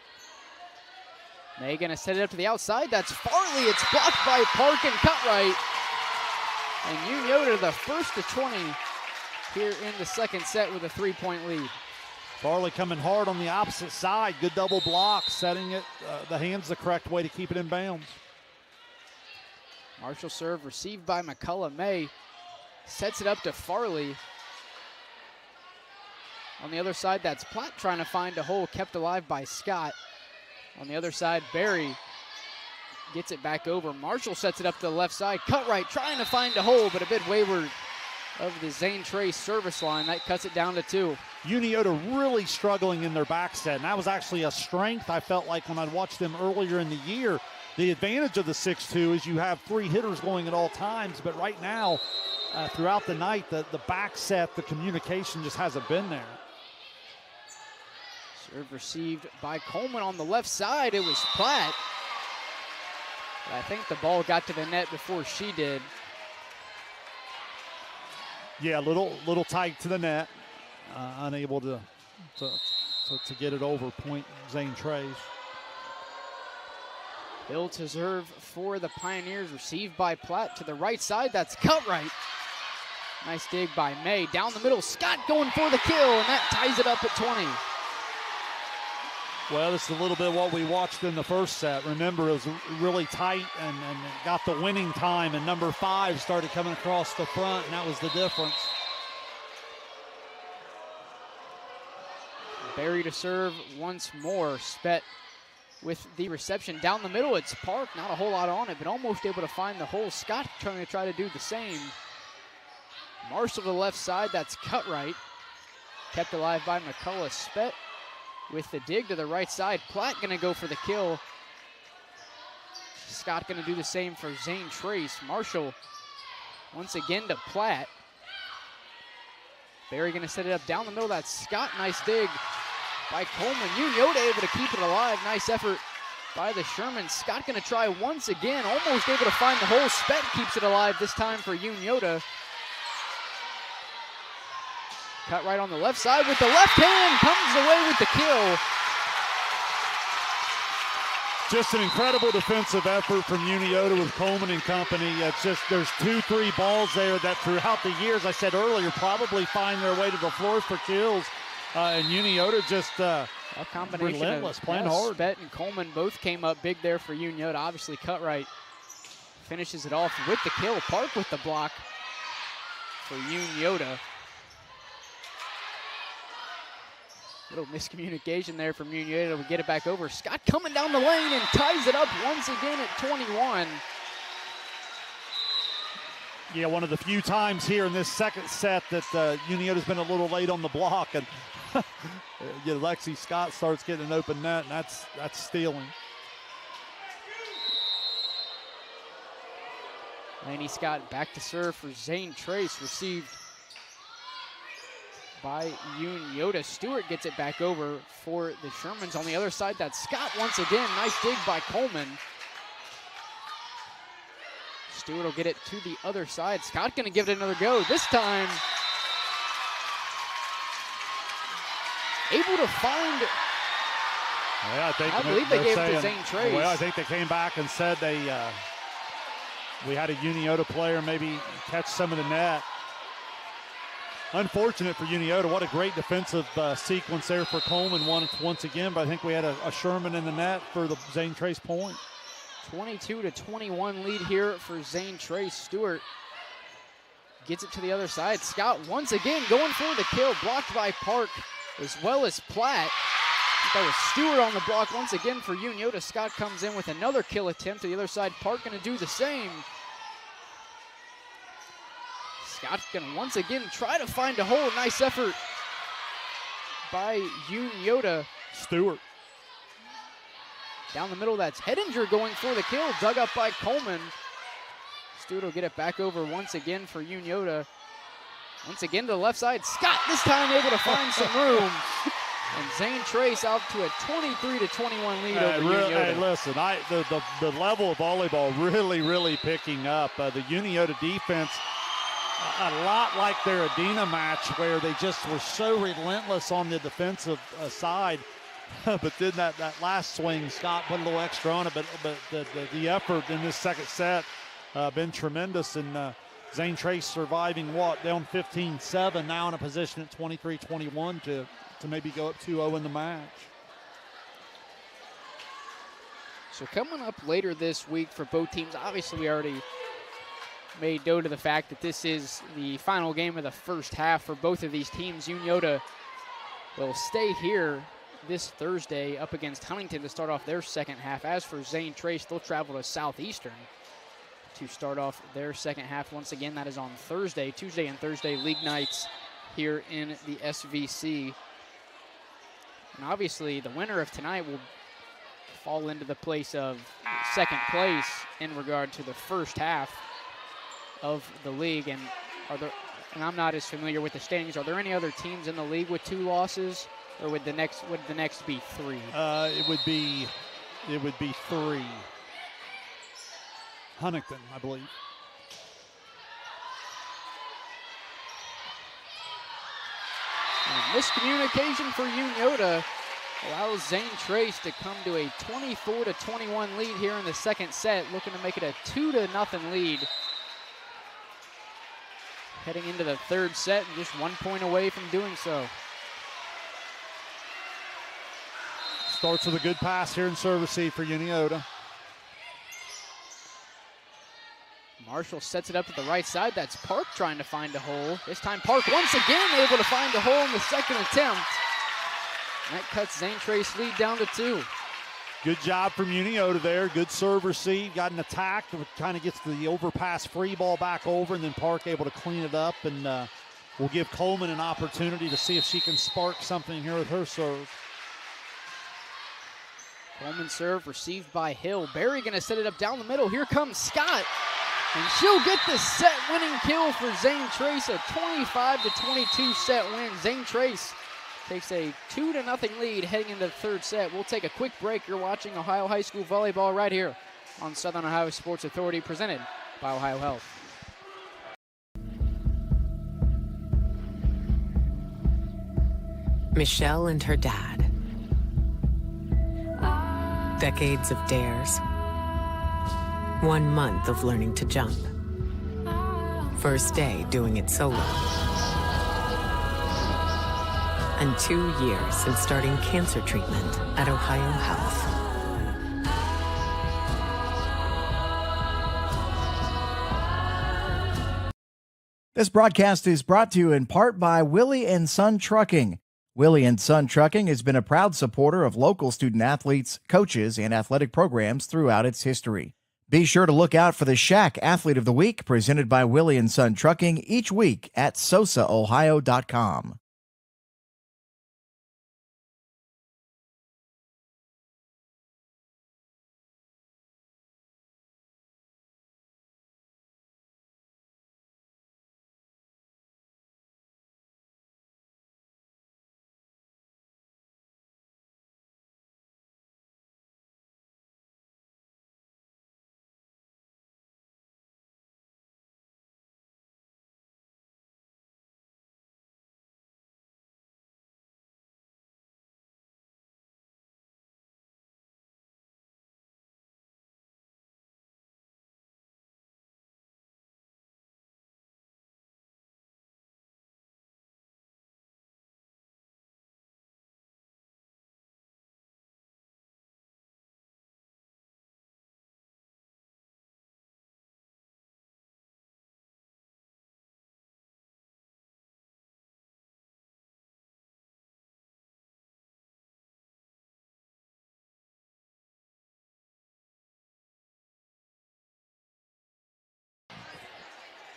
May gonna set it up to the outside. That's Farley. It's blocked by Park and cut right. And Unioto the first to 20 here in the second set with a 3-point lead. Farley coming hard on the opposite side. Good double block, setting it the hands the correct way to keep it in bounds. Marshall serve received by McCullough. May sets it up to Farley. On the other side, that's Platt trying to find a hole, kept alive by Scott. On the other side, Barry gets it back over. Marshall sets it up to the left side. Cut right, trying to find a hole, but a bit wayward of the Zane Trace service line. That cuts it down to 2. Unioto really struggling in their back set, and that was actually a strength I felt like when I watched them earlier in the year. The advantage of the 6-2 is you have 3 hitters going at all times, but right now, throughout the night, the back set, the communication just hasn't been there. Serve received by Coleman on the left side. It was Platt. But I think the ball got to the net before she did. Yeah, a little tight to the net. Unable to get it over. Point Zane Trace. Bill to serve for the Pioneers. Received by Platt to the right side. That's cut right. Nice dig by May. Down the middle, Scott going for the kill, and that ties it up at 20. Well, this is a little bit what we watched in the first set. Remember, it was really tight and got the winning time, and number 5 started coming across the front, and that was the difference. Barry to serve once more. Spett with the reception down the middle. It's Park, not a whole lot on it, but almost able to find the hole. Scott trying to try to do the same. Marshall to the left side, that's cut right. Kept alive by McCullough. Spett with the dig to the right side. Platt gonna go for the kill. Scott gonna do the same for Zane Trace. Marshall once again to Platt. Barry gonna set it up down the middle. That's Scott, nice dig by Coleman. Unioto able to keep it alive. Nice effort by the Sherman. Scott gonna try once again, almost able to find the hole. Spett keeps it alive this time for Unioto. Cut right on the left side with the left hand, comes away with the kill. Just an incredible defensive effort from Unioto with Coleman and company. It's just there's 2-3 balls there that throughout the years, I said earlier, probably find their way to the floor for kills. And Unioto just a combination relentless, of playing hard. Spett and Coleman both came up big there for Unioto. Obviously, cut right finishes it off with the kill. Park with the block for Unioto. Little miscommunication there from Unioto. We get it back over. Scott coming down the lane and ties it up once again at 21. Yeah, one of the few times here in this second set that Unioto's been a little late on the block, and Lexi Scott starts getting an open net, and that's stealing. Laney Scott back to serve for Zane Trace, received by Unioto. Stewart gets it back over for the Shermans. On the other side, that's Scott once again. Nice dig by Coleman. Stewart will get it to the other side. Scott gonna give it another go. This time, able to find, Yeah, I believe they gave it to Zane Trace. Well, I think they came back and said we had a Unioto player maybe catch some of the net. Unfortunate for Unioto. What a great defensive sequence there for Coleman once again, but I think we had a Sherman in the net for the Zane Trace point. 22-21 lead here for Zane Trace. Stewart gets it to the other side. Scott once again going for the kill, blocked by Park as well as Platt. That was Stewart on the block once again for Unioto. Scott comes in with another kill attempt to the other side. Park going to do the same. Scott going to once again try to find a hole. Nice effort by Unioto. Stewart. Down the middle, that's Hedinger going for the kill. Dug up by Coleman. Stewart will get it back over once again for Unioto. Once again to the left side. Scott this time able to find some room. And Zane Trace out to a 23-21 lead over Unioto. Hey, listen, the level of volleyball really picking up. The Unioto defense, a lot like their Adina match where they just were so relentless on the defensive side. But then that last swing, Scott put a little extra on it. But the effort in this second set been tremendous. And Zane Trace surviving down 15-7, now in a position at 23-21 to maybe go up 2-0 in the match. So coming up later this week for both teams, obviously we already made note of the fact that this is the final game of the first half for both of these teams. Unioto will stay here this Thursday up against Huntington to start off their second half. As for Zane Trace, they'll travel to Southeastern to start off their second half. Once again, that is on Thursday. Tuesday and Thursday league nights here in the SVC. And obviously, the winner of tonight will fall into the place of second place in regard to the first half of the league. And I'm not as familiar with the standings. Are there any other teams in the league with 2 losses, or would the next be 3? It would be 3. Huntington, I believe. And miscommunication for Unioto allows Zane Trace to come to a 24-21 lead here in the second set, looking to make it a 2-0 lead. Heading into the third set and just 1 point away from doing so. Starts with a good pass here in serve receive for Unioto. Marshall sets it up to the right side. That's Park trying to find a hole. This time Park once again able to find a hole in the second attempt. That cuts Zane Trace lead down to 2. Good job from Unioto there. Good serve receive. Got an attack. Kind of gets the overpass free ball back over, and then Park able to clean it up. And we'll give Coleman an opportunity to see if she can spark something here with her serve. Coleman serve received by Hill. Barry going to set it up down the middle. Here comes Scott. And she'll get the set-winning kill for Zane Trace, a 25-22 set win. Zane Trace takes a 2-0 lead heading into the third set. We'll take a quick break. You're watching Ohio High School Volleyball right here on Southern Ohio Sports Authority, presented by OhioHealth. Michelle and her dad. Decades of dares. 1 month of learning to jump. First day doing it solo. And 2 years since starting cancer treatment at OhioHealth. This broadcast is brought to you in part by Willie and Son Trucking. Willie and Son Trucking has been a proud supporter of local student athletes, coaches, and athletic programs throughout its history. Be sure to look out for the Shack Athlete of the Week presented by Willie and Son Trucking each week at SOSAOhio.com.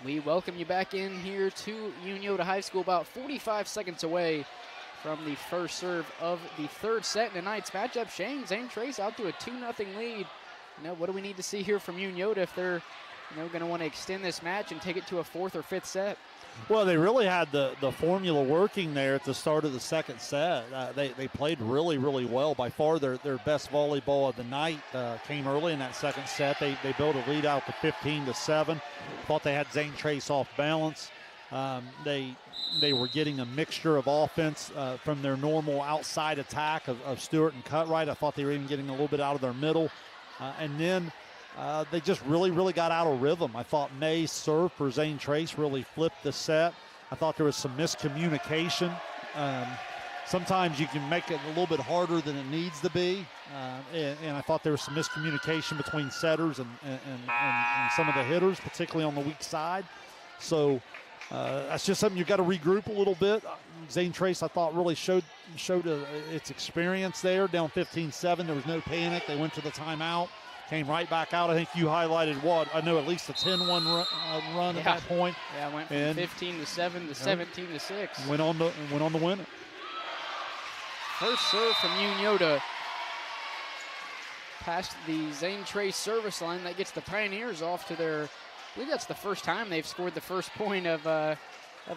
We welcome you back in here to Unioto High School, about 45 seconds away from the first serve of the third set in tonight's matchup. Zane Trace out to a 2-0 lead. What do we need to see here from Unioto if they're going to want to extend this match and take it to a fourth or fifth set? Well, they really had the formula working there at the start of the second set. They played really, really well. By far their best volleyball of the night came early in that second set. They built a lead out to 15-7. Thought they had Zane Trace off balance. They were getting a mixture of offense from their normal outside attack of Stewart and Cutright. I thought they were even getting a little bit out of their middle. And then they just really, really got out of rhythm. I thought May's serve for Zane Trace really flipped the set. I thought there was some miscommunication. Sometimes you can make it a little bit harder than it needs to be. And I thought there was some miscommunication between setters and some of the hitters, particularly on the weak side. So that's just something you've got to regroup a little bit. Zane Trace, I thought, really showed its experience there. Down 15-7, there was no panic. They went to the timeout, came right back out. I think you highlighted at least a 10-1 run at that point. Yeah, went from 15-7 to 17-6. Went on to win it. First serve from Unioto past the Zane Trace service line. That gets the Pioneers off to their, I believe that's the first time they've scored the first point of a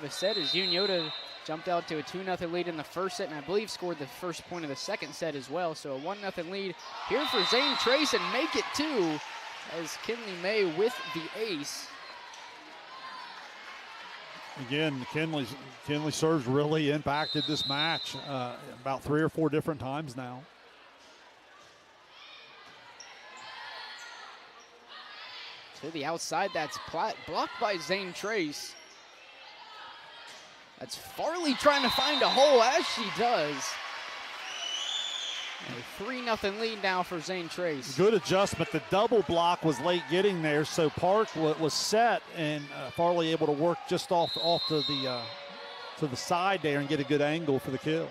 set, as Unioto jumped out to a 2-0 lead in the first set, and I believe scored the first point of the second set as well. So a 1-0 lead here for Zane Trace, and make it two as Kinley May with the ace. Again, Kinley serves really impacted this match about 3 or 4 different times now. To the outside, that's blocked by Zane Trace. That's Farley trying to find a hole, as she does. A 3-0 lead now for Zane Trace. Good adjustment. The double block was late getting there, so Park was set, and Farley able to work just off to the side there and get a good angle for the kill.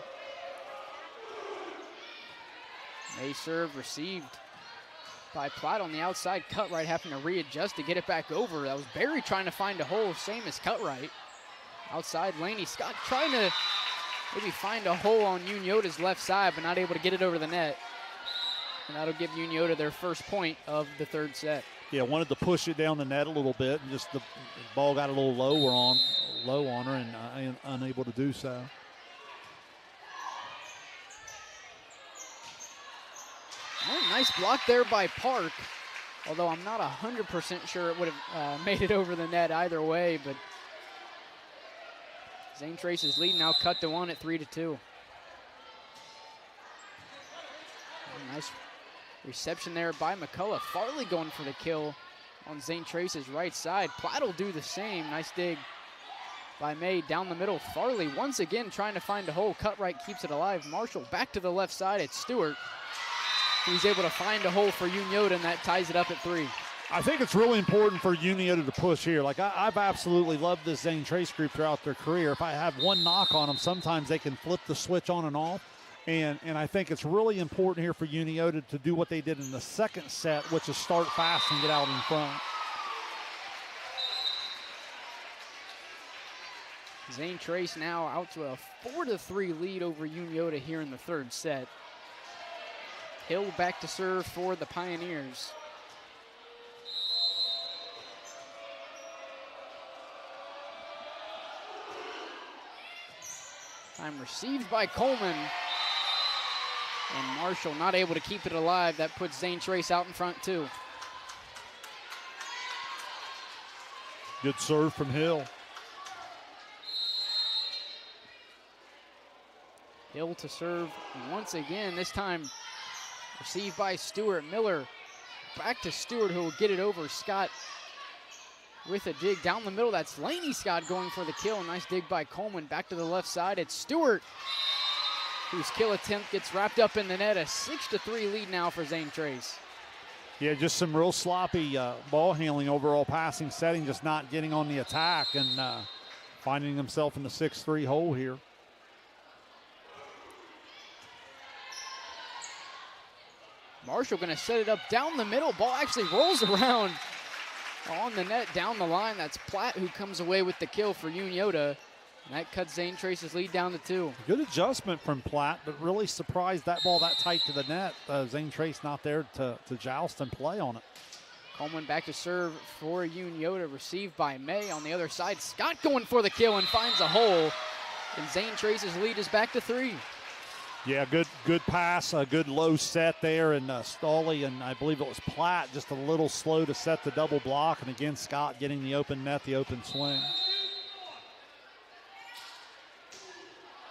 May serve received by Platt on the outside. Cutright having to readjust to get it back over. That was Barry trying to find a hole, same as Cutright. Outside, Laney Scott trying to maybe find a hole on Unioto's left side, but not able to get it over the net. And that'll give Unioto their first point of the third set. Yeah, wanted to push it down the net a little bit, and just the ball got a little low on her, and unable to do so. Oh, nice block there by Park, although I'm not 100% sure it would have made it over the net either way, but Zane Trace's lead now cut to 1 at 3-2. Oh, nice reception there by McCullough. Farley going for the kill on Zane Trace's right side. Platt will do the same. Nice dig by May down the middle. Farley once again trying to find a hole. Cutright keeps it alive. Marshall back to the left side. It's Stewart who's able to find a hole for Unioto, and that ties it up at 3. I think it's really important for Unioto to push here. Like, I've absolutely loved this Zane Trace group throughout their career. If I have one knock on them, sometimes they can flip the switch on and off. And I think it's really important here for Unioto to do what they did in the second set, which is start fast and get out in front. Zane Trace now out to a 4-3 lead over Unioto here in the third set. Hill back to serve for the Pioneers. Time received by Coleman. And Marshall not able to keep it alive. That puts Zane Trace out in front too. Good serve from Hill. Hill to serve once again. This time received by Stewart. Miller back to Stewart, who will get it over. Scott with a dig down the middle. That's Laney Scott going for the kill. Nice dig by Coleman. Back to the left side. It's Stewart, whose kill attempt gets wrapped up in the net. A 6-3 lead now for Zane Trace. Yeah, just some real sloppy ball handling, overall passing setting, just not getting on the attack and finding himself in the 6-3 hole here. Marshall going to set it up down the middle. Ball actually rolls around On the net, down the line, that's Platt who comes away with the kill for Unioto. And that cuts Zane Trace's lead down to 2. Good adjustment from Platt, but really surprised that ball that tight to the net. Zane Trace not there to joust and play on it. Coleman back to serve for Unioto, received by May. On the other side, Scott going for the kill and finds a hole. And Zane Trace's lead is back to 3. Yeah, good pass, a good low set there, and Stawley and I believe it was Platt just a little slow to set the double block. And again, Scott getting the open net, the open swing.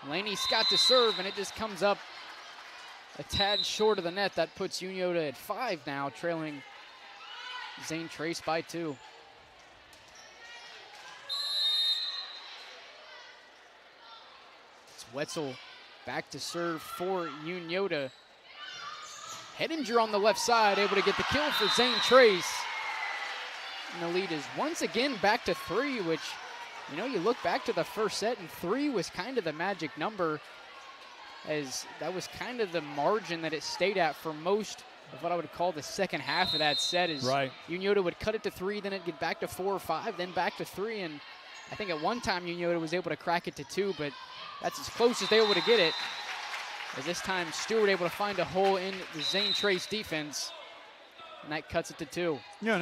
Laney Scott to serve, and it just comes up a tad short of the net. That puts Unioto at 5 now, trailing Zane Trace by 2. It's Wetzel back to serve for Unioto. Hedinger on the left side, able to get the kill for Zane Trace. And the lead is once again back to 3, which, you know, you look back to the first set, and 3 was kind of the magic number, as that was kind of the margin that it stayed at for most of what I would call the second half of that set. Is right. Unioto would cut it to 3, then it'd get back to 4 or 5, then back to 3, and I think at one time Unioto was able to crack it to 2, but that's as close as they were able to get it. As this time Stewart able to find a hole in the Zane Trace defense, and that cuts it to 2. Yeah,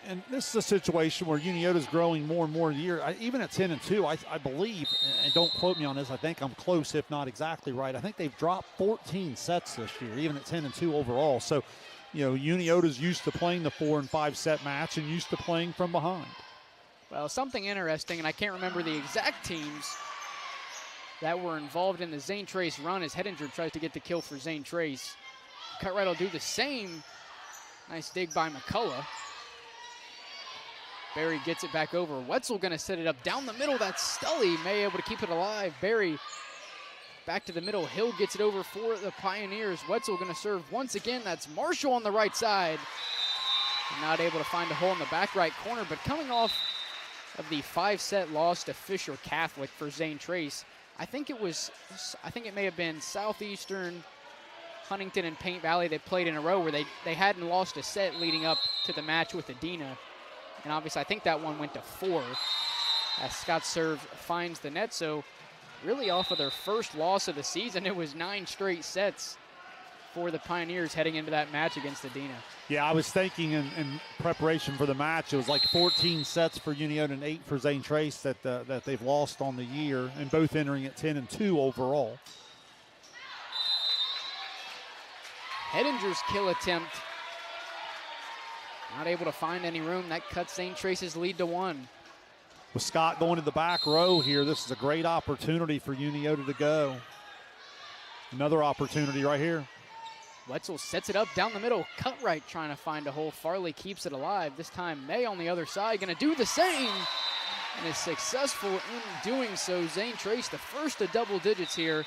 and this is a situation where Unioto's growing more and more a year. Even at 10-2, I believe, and don't quote me on this, I think I'm close, if not exactly right. I think they've dropped 14 sets this year, even at 10-2 overall. So, you know, Unioto's used to playing the 4- and 5-set match and used to playing from behind. Well, something interesting, and I can't remember the exact teams that were involved in the Zane Trace run, as Hedinger tries to get the kill for Zane Trace. Cutright will do the same. Nice dig by McCullough. Barry gets it back over. Wetzel gonna set it up down the middle. That's Stully. May able to keep it alive. Barry back to the middle. Hill gets it over for the Pioneers. Wetzel gonna serve once again. That's Marshall on the right side. And not able to find a hole in the back right corner, but coming off of the 5-set loss to Fisher Catholic for Zane Trace, I think it may have been Southeastern, Huntington, and Paint Valley that played in a row where they hadn't lost a set leading up to the match with Adena. And obviously I think that one went to 4 as Scott serve finds the net. So really off of their first loss of the season, it was 9 straight sets for the Pioneers heading into that match against Adena. Yeah, I was thinking in preparation for the match, it was like 14 sets for Unioto and 8 for Zane Trace that they've lost on the year, and both entering at 10-2 overall. Hedinger's kill attempt, not able to find any room. That cuts Zane Trace's lead to 1. With Scott going to the back row here, this is a great opportunity for Unioto to go. Another opportunity right here. Wetzel sets it up down the middle. Cutright trying to find a hole. Farley keeps it alive. This time May on the other side going to do the same, and is successful in doing so. Zane Trace, the first of double digits here,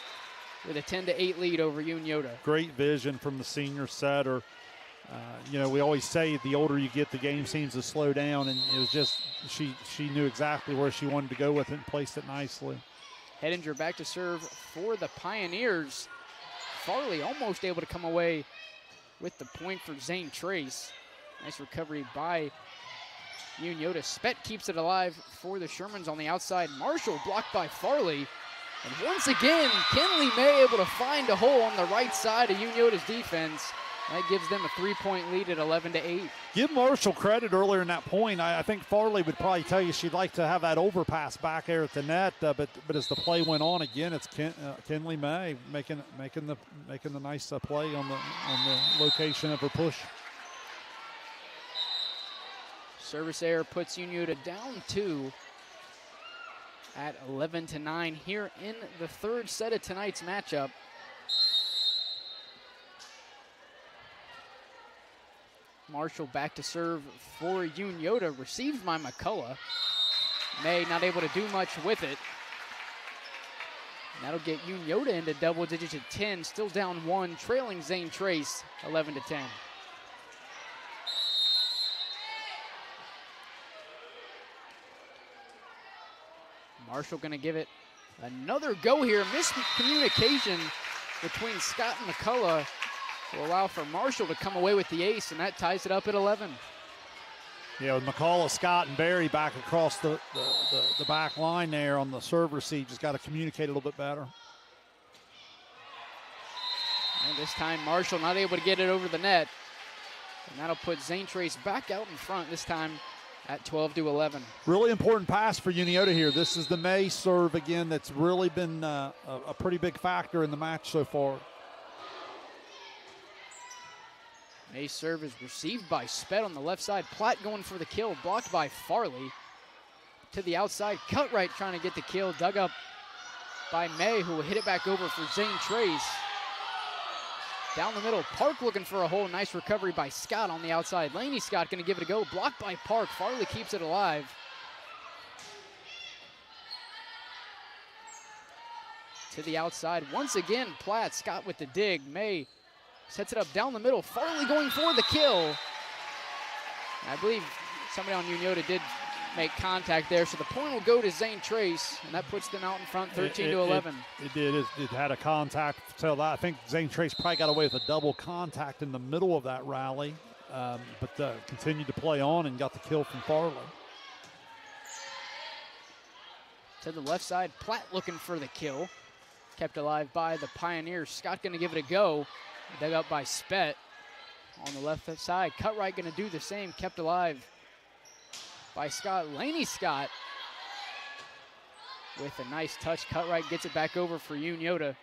with a 10-8 lead over Unioto. Great vision from the senior setter. You know, we always say the older you get, the game seems to slow down, and it was just she knew exactly where she wanted to go with it and placed it nicely. Hedinger back to serve for the Pioneers. Farley almost able to come away with the point for Zane Trace. Nice recovery by Unioto. Spett keeps it alive for the Shermans on the outside. Marshall blocked by Farley. And once again, Kenley May able to find a hole on the right side of Unioto's defense. That gives them a 3-point lead at 11-8. Give Marshall credit earlier in that point. I think Farley would probably tell you she'd like to have that overpass back there at the net, but as the play went on, again, it's Kenley May making the nice play on the location of her push. Service error puts Unioto down 2 at 11-9 here in the third set of tonight's matchup. Marshall back to serve for Unioto, received by McCullough. May not able to do much with it. And that'll get Unioto into double digits at 10, still down 1, trailing Zane Trace 11-10. Marshall gonna give it another go here. Miscommunication between Scott and McCullough will allow for Marshall to come away with the ace, and that ties it up at 11. Yeah, with McCullough, Scott, and Barry back across the back line there on the server seat, just got to communicate a little bit better. And this time Marshall not able to get it over the net. And that'll put Zane Trace back out in front, this time at 12-11. Really important pass for Unioto here. This is the May serve again that's really been a pretty big factor in the match so far. May's serve is received by Spett on the left side. Platt going for the kill, blocked by Farley. To the outside, Cutright trying to get the kill, dug up by May, who will hit it back over for Zane Trace. Down the middle, Park looking for a hole. Nice recovery by Scott on the outside. Laney Scott going to give it a go. Blocked by Park. Farley keeps it alive. To the outside. Once again, Platt. Scott with the dig. May sets it up down the middle. Farley going for the kill. I believe somebody on Unioto did make contact there, so the point will go to Zane Trace, and that puts them out in front 13-11. It did. It had a contact. So I think Zane Trace probably got away with a double contact in the middle of that rally, but continued to play on and got the kill from Farley. To the left side, Platt looking for the kill. Kept alive by the Pioneers. Scott going to give it a go. Dug up by Spett on the left side. Cutright going to do the same. Kept alive by Scott. Laney Scott with a nice touch. Cutright gets it back over for Unioto.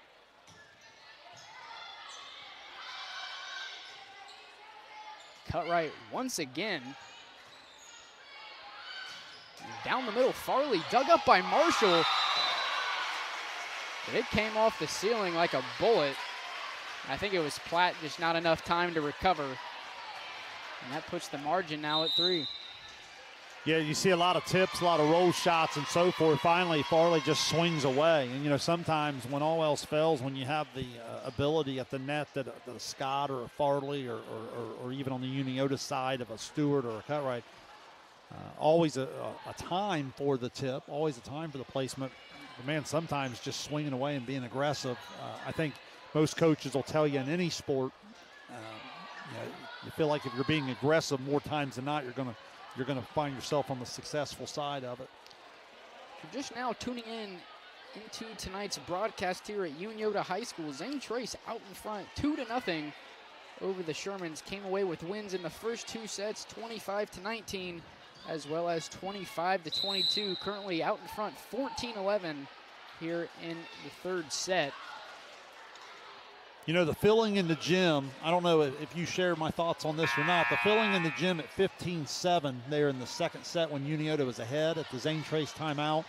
Cutright once again. Down the middle, Farley dug up by Marshall. But it came off the ceiling like a bullet. I think it was Platt, just not enough time to recover. And that puts the margin now at 3. Yeah, you see a lot of tips, a lot of roll shots and so forth. Finally, Farley just swings away. And, you know, sometimes when all else fails, when you have the ability at the net that a Scott or a Farley or even on the Unioto side of a Stewart or a Cutright, always a time for the tip, always a time for the placement. But, man, sometimes just swinging away and being aggressive. I think most coaches will tell you in any sport, you feel like if you're being aggressive more times than not, you're going to find yourself on the successful side of it. If you're just now tuning into tonight's broadcast here at Unioto High School, Zane Trace out in front, 2-0 over the Shermans. Came away with wins in the first 2 sets, 25-19, as well as 25-22. Currently out in front, 14-11 here in the 3rd set. You know, the feeling in the gym, I don't know if you share my thoughts on this or not, the feeling in the gym at 15-7 there in the 2nd set when Unioto was ahead at the Zane Trace timeout,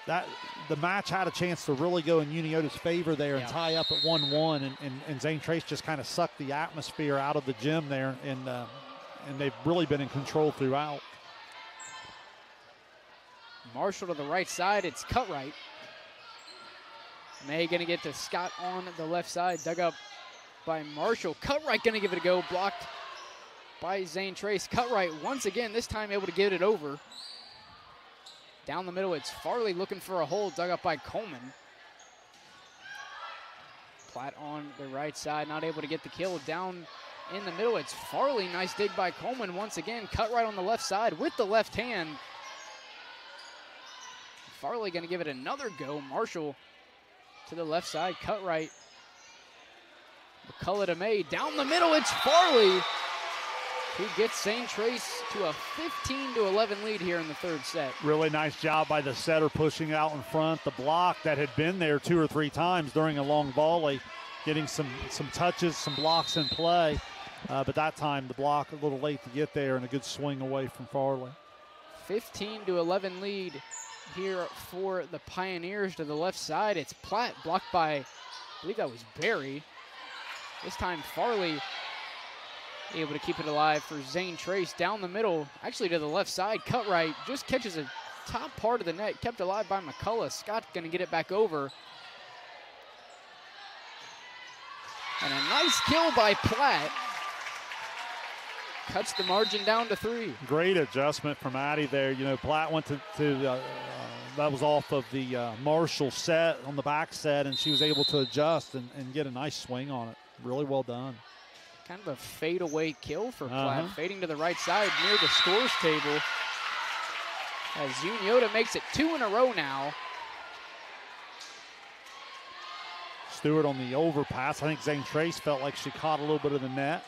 that the match had a chance to really go in Unioto's favor there and tie up at 1-1, and Zane Trace just kind of sucked the atmosphere out of the gym there, and they've really been in control throughout. Marshall to the right side, it's Cutright. May going to get to Scott on the left side, dug up by Marshall. Cutright going to give it a go, blocked by Zane Trace. Cutright once again, this time able to get it over. Down the middle, it's Farley looking for a hole, dug up by Coleman. Platt on the right side, not able to get the kill. Down in the middle, it's Farley. Nice dig by Coleman once again. Cutright on the left side with the left hand. Farley going to give it another go. Marshall to the left side, Cutright. McCullough to May, down the middle, it's Farley who gets Zane Trace to a 15-11 lead here in the 3rd set. Really nice job by the setter pushing out in front. The block that had been there 2 or 3 times during a long volley, getting some touches, some blocks in play. But that time the block a little late to get there and a good swing away from Farley. 15-11 lead here for the Pioneers. To the left side, it's Platt, blocked by, I believe that was Barry. This time Farley able to keep it alive for Zane Trace. Down the middle, actually to the left side, Cutright just catches a top part of the net, kept alive by McCullough. Scott going to get it back over. And a nice kill by Platt. Cuts the margin down to 3. Great adjustment from Addy there. You know, Platt went to that was off of the Marshall set on the back set, and she was able to adjust and get a nice swing on it. Really well done. Kind of a fadeaway kill for Platt, fading to the right side near the scores table. As Unioto makes it 2 in a row now. Stewart on the overpass. I think Zane Trace felt like she caught a little bit of the net.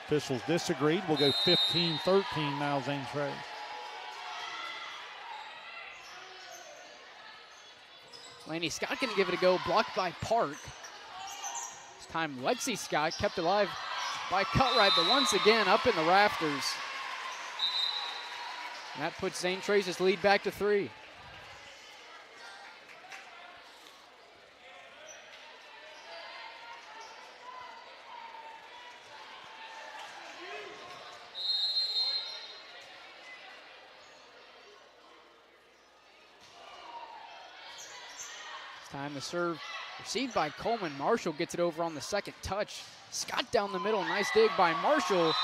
Officials disagreed. We'll go 15-13 now, Zane Trace. Laney Scott gonna give it a go, blocked by Park. This time Lexi Scott kept alive by Cutright, but once again up in the rafters. And that puts Zane Trace's lead back to 3. Time to serve, received by Coleman. Marshall gets it over on the second touch. Scott down the middle, nice dig by Marshall.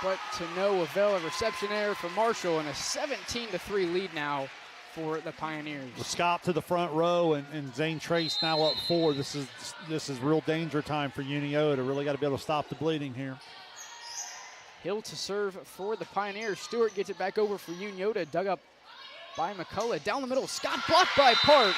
But to no avail, of reception error for Marshall, and a 17-3 lead now for the Pioneers. With Scott to the front row and Zane Trace now up 4. This is real danger time for Unioto. Really got to be able to stop the bleeding here. Hill to serve for the Pioneers. Stewart gets it back over for Unioto, dug up by McCullough. Down the middle, Scott blocked by Park.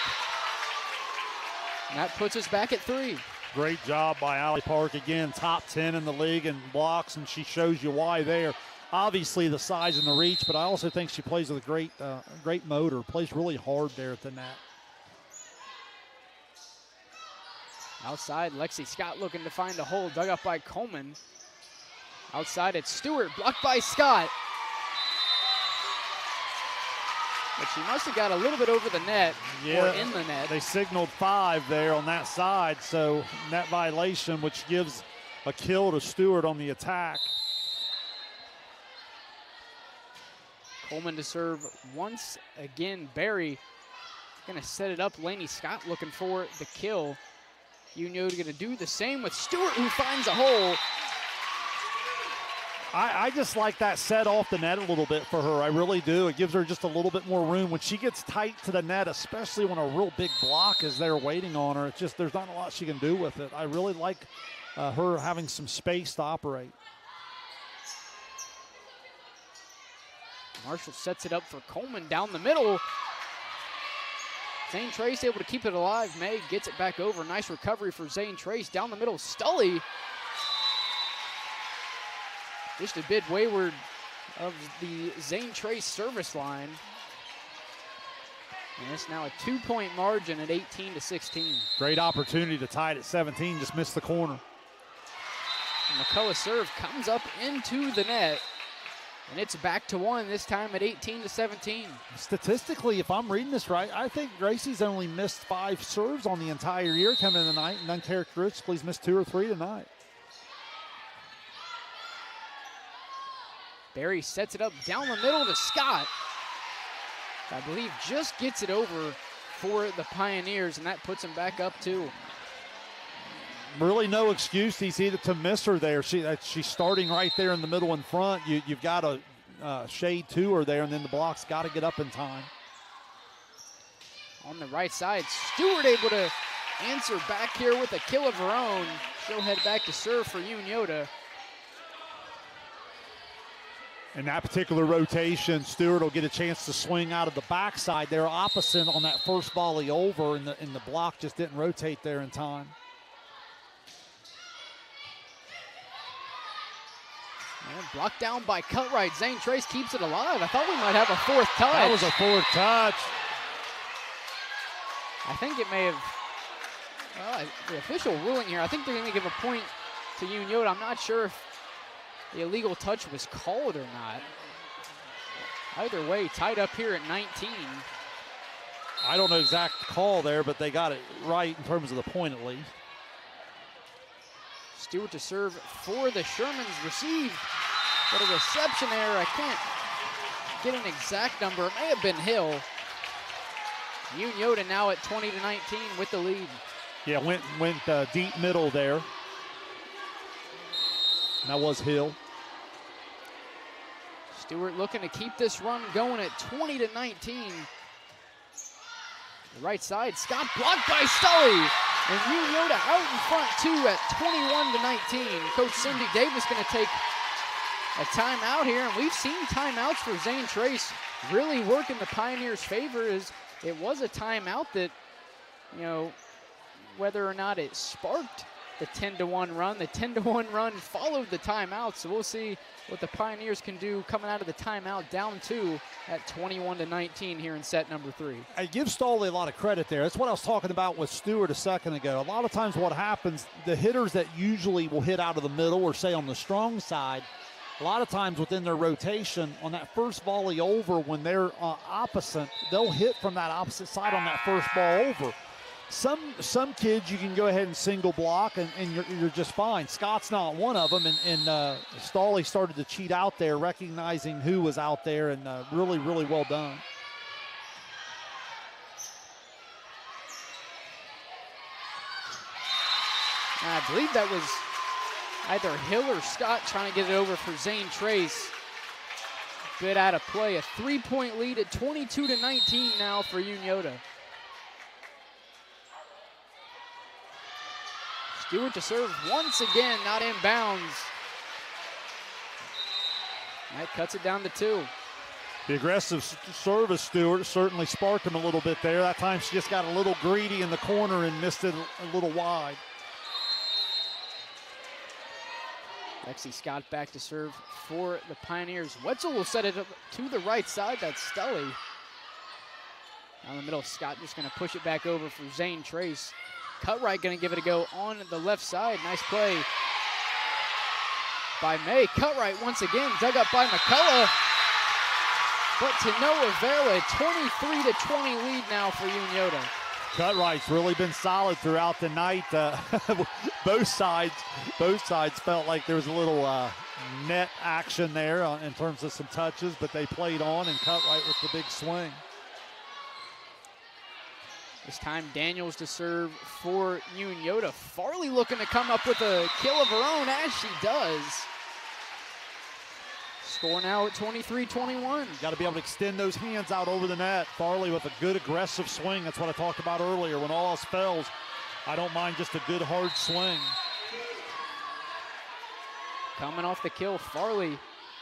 And that puts us back at 3. Great job by Allie Park. Again, top 10 in the league in blocks, and she shows you why there. Obviously the size and the reach, but I also think she plays with a great motor. Plays really hard there at the net. Outside, Lexi Scott looking to find a hole, dug up by Coleman. Outside, it's Stewart, blocked by Scott. But she must have got a little bit over the net or in the net. They signaled 5 there on that side, so net violation, which gives a kill to Stewart on the attack. Coleman to serve once again. Barry gonna set it up. Laney Scott looking for the kill. Unioto gonna do the same with Stewart, who finds a hole. I just like that set off the net a little bit for her. I really do. It gives her just a little bit more room. When she gets tight to the net, especially when a real big block is there waiting on her, it's just there's not a lot she can do with it. I really like her having some space to operate. Marshall sets it up for Coleman down the middle. Zane Trace able to keep it alive. May gets it back over. Nice recovery for Zane Trace. Down the middle, Stully. Just a bit wayward of the Zane Trace service line. And it's now a 2-point margin at 18-16. Great opportunity to tie it at 17, just missed the corner. And McCullough's serve comes up into the net. And it's back to 1, this time at 18-17. Statistically, if I'm reading this right, I think Gracie's only missed 5 serves on the entire year coming in tonight, and uncharacteristically he's missed 2 or 3 tonight. Barry sets it up down the middle to Scott. I believe just gets it over for the Pioneers, and that puts him back up 2. Really no excuse, DC, to miss her there. She's starting right there in the middle in front. You've got a shade to her there, and then the block's got to get up in time. On the right side, Stewart able to answer back here with a kill of her own. She'll head back to serve for Unioto. In that particular rotation, Stewart will get a chance to swing out of the backside there opposite on that first volley over, and the block just didn't rotate there in time. And blocked down by Cutright. Zane Trace keeps it alive. I thought we might have a 4th touch. That was a 4th touch. I think it may have, well, the official ruling here, I think they're going to give a point to Unioto. I'm not sure if the illegal touch was called or not. Either way, tied up here at 19. I don't know exact call there, but they got it right in terms of the point at least. Stewart to serve for the Shermans, received, but a reception error. I can't get an exact number. It may have been Hill. Unioto now at 20-19 with the lead. Yeah, went deep middle there. And that was Hill. Stewart looking to keep this run going at 20-19. The right side, Scott blocked by Stully. And Unioto out in front, too, at 21-19. Coach Cindy Davis going to take a timeout here, and we've seen timeouts for Zane Trace really work in the Pioneers' favor. As it was a timeout that, you know, whether or not it sparked the 10-1 run, the 10-1 run followed the timeout, so we'll see what the Pioneers can do coming out of the timeout down 2 at 21-19 here in set number 3. I give Stoley a lot of credit there. That's what I was talking about with Stewart a second ago. A lot of times what happens, the hitters that usually will hit out of the middle or say on the strong side, a lot of times within their rotation, on that first volley over, when they're opposite, they'll hit from that opposite side on that first ball over. Some kids you can go ahead and single block and you're just fine. Scott's not one of them, and Stoley started to cheat out there, recognizing who was out there, and really, really well done. I believe that was either Hill or Scott trying to get it over for Zane Trace. Bit out of play. A 3-point lead at 22-19 now for Unioto. Stewart to serve once again, not in bounds. That cuts it down to 2. The aggressive service, Stewart, certainly sparked him a little bit there. That time she just got a little greedy in the corner and missed it a little wide. Lexi Scott back to serve for the Pioneers. Wetzel will set it up to the right side. That's Stelly. Down the middle, Scott just going to push it back over for Zane Trace. Cutright going to give it a go on the left side. Nice play by May. Cutright once again dug up by McCullough, but to no avail. A 23-20 lead now for Unioto. Cutright's really been solid throughout the night. Both sides felt like there was a little net action there in terms of some touches, but they played on, and Cutright with the big swing. This time Daniels to serve for Unioto. Farley looking to come up with a kill of her own, as she does. Score now at 23-21. Got to be able to extend those hands out over the net. Farley with a good aggressive swing. That's what I talked about earlier. When all else fails, I don't mind just a good hard swing. Coming off the kill, Farley,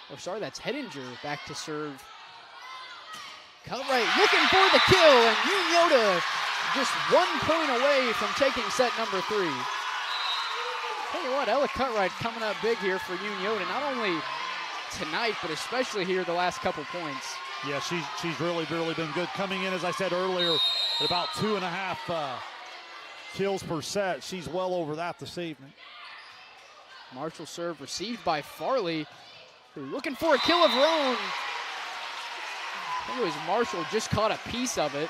that's Hedinger back to serve. Cutright looking for the kill, and Unioto just 1 point away from taking set number 3. Tell you what, Ella Cutright coming up big here for Unioto, not only tonight, but especially here the last couple points. Yeah, she's really, really been good. Coming in, as I said earlier, at about 2.5 kills per set. She's well over that this evening. Marshall serve received by Farley, who looking for a kill of her own. I think it was Marshall just caught a piece of it.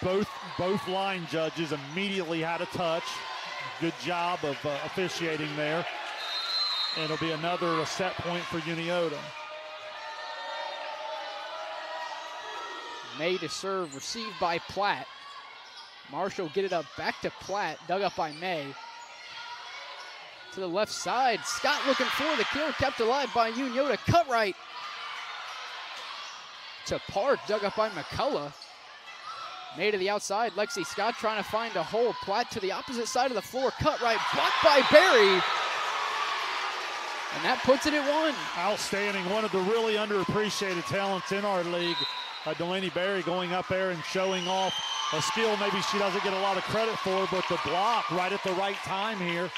Both line judges immediately had a touch. Good job of officiating there. And it'll be another set point for Unioto. May to serve, received by Platt. Marshall get it up back to Platt, dug up by May. To the left side, Scott looking for the kill, kept alive by Unioto. Cutright to Park, dug up by McCullough. May to the outside, Lexi Scott trying to find a hole. Platt to the opposite side of the floor, Cutright blocked by Barry. And that puts it at 1. Outstanding, one of the really underappreciated talents in our league. Delaney Berry going up there and showing off a skill maybe she doesn't get a lot of credit for, but the block right at the right time here.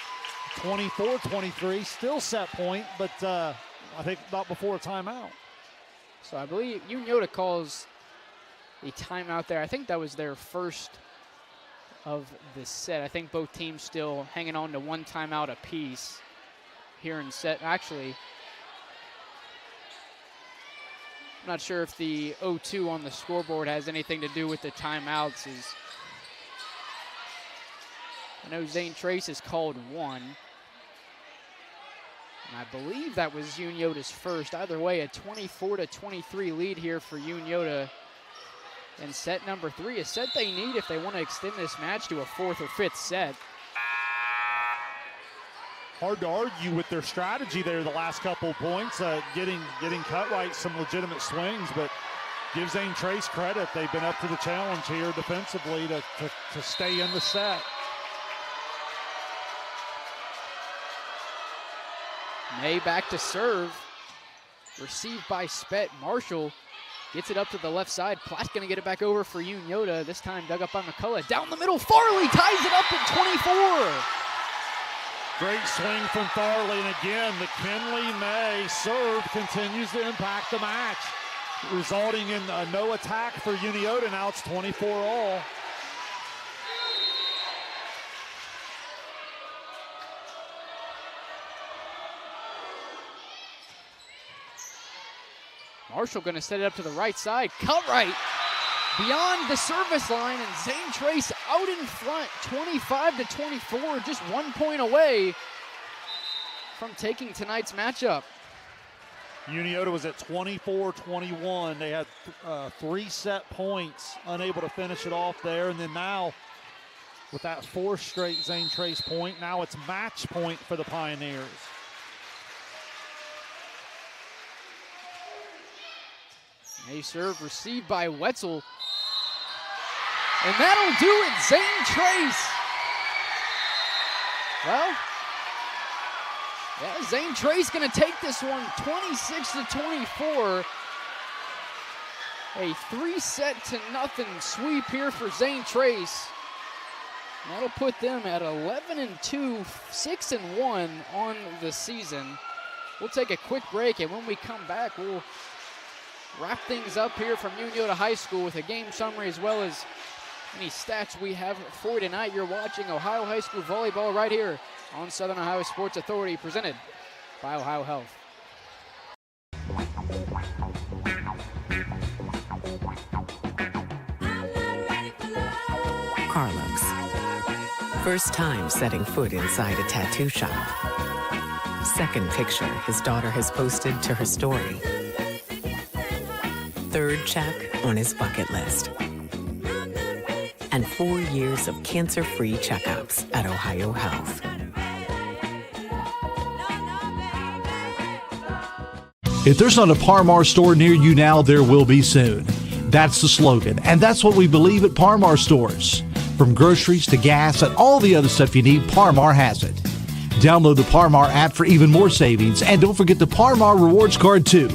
24-23, still set point, but I think not before a timeout. So I believe Unioto calls a timeout there. I think that was their first of the set. I think both teams still hanging on to 1 timeout apiece here in set. Actually, I'm not sure if the 0-2 on the scoreboard has anything to do with the timeouts. I know Zane Trace has called 1. And I believe that was Unioto's first. Either way, a 24-23 lead here for Unioto in set number 3. A set they need if they want to extend this match to a 4th or 5th set. Hard to argue with their strategy there the last couple of points, getting Cutright some legitimate swings, but give Zane Trace credit. They've been up to the challenge here defensively to stay in the set. May back to serve. Received by Spett. Marshall gets it up to the left side. Platt's going to get it back over for Unioto. This time dug up by McCullough. Down the middle, Farley ties it up at 24. Great swing from Farley, and again, the Kinley May serve continues to impact the match, resulting in no attack for Unioto. Now it's 24-all. Marshall going to set it up to the right side. Cut right beyond the service line, and Zane Trace out in front, 25-24, just 1 point away from taking tonight's matchup. Unioto was at 24-21. They had 3 set points, unable to finish it off there. And then now, with that 4th straight Zane Trace point, now it's match point for the Pioneers. A serve received by Wetzel. And that'll do it, Zane Trace. Well, yeah, Zane Trace going to take this one 26-24. A 3-0 sweep here for Zane Trace. That'll put them at 11-2, 6-1 on the season. We'll take a quick break, and when we come back, we'll wrap things up here from Unioto High School with a game summary as well as any stats we have for tonight. You're watching Ohio High School Volleyball right here on Southern Ohio Sports Authority, presented by OhioHealth. Carlos. First time setting foot inside a tattoo shop. Second picture his daughter has posted to her story. Third check on his bucket list. And 4 years of cancer-free checkups at OhioHealth. If there's not a Par-Mar store near you now, there will be soon. That's the slogan, and that's what we believe at Par-Mar stores. From groceries to gas and all the other stuff you need, Par-Mar has it. Download the Par-Mar app for even more savings, and don't forget the Par-Mar rewards card too.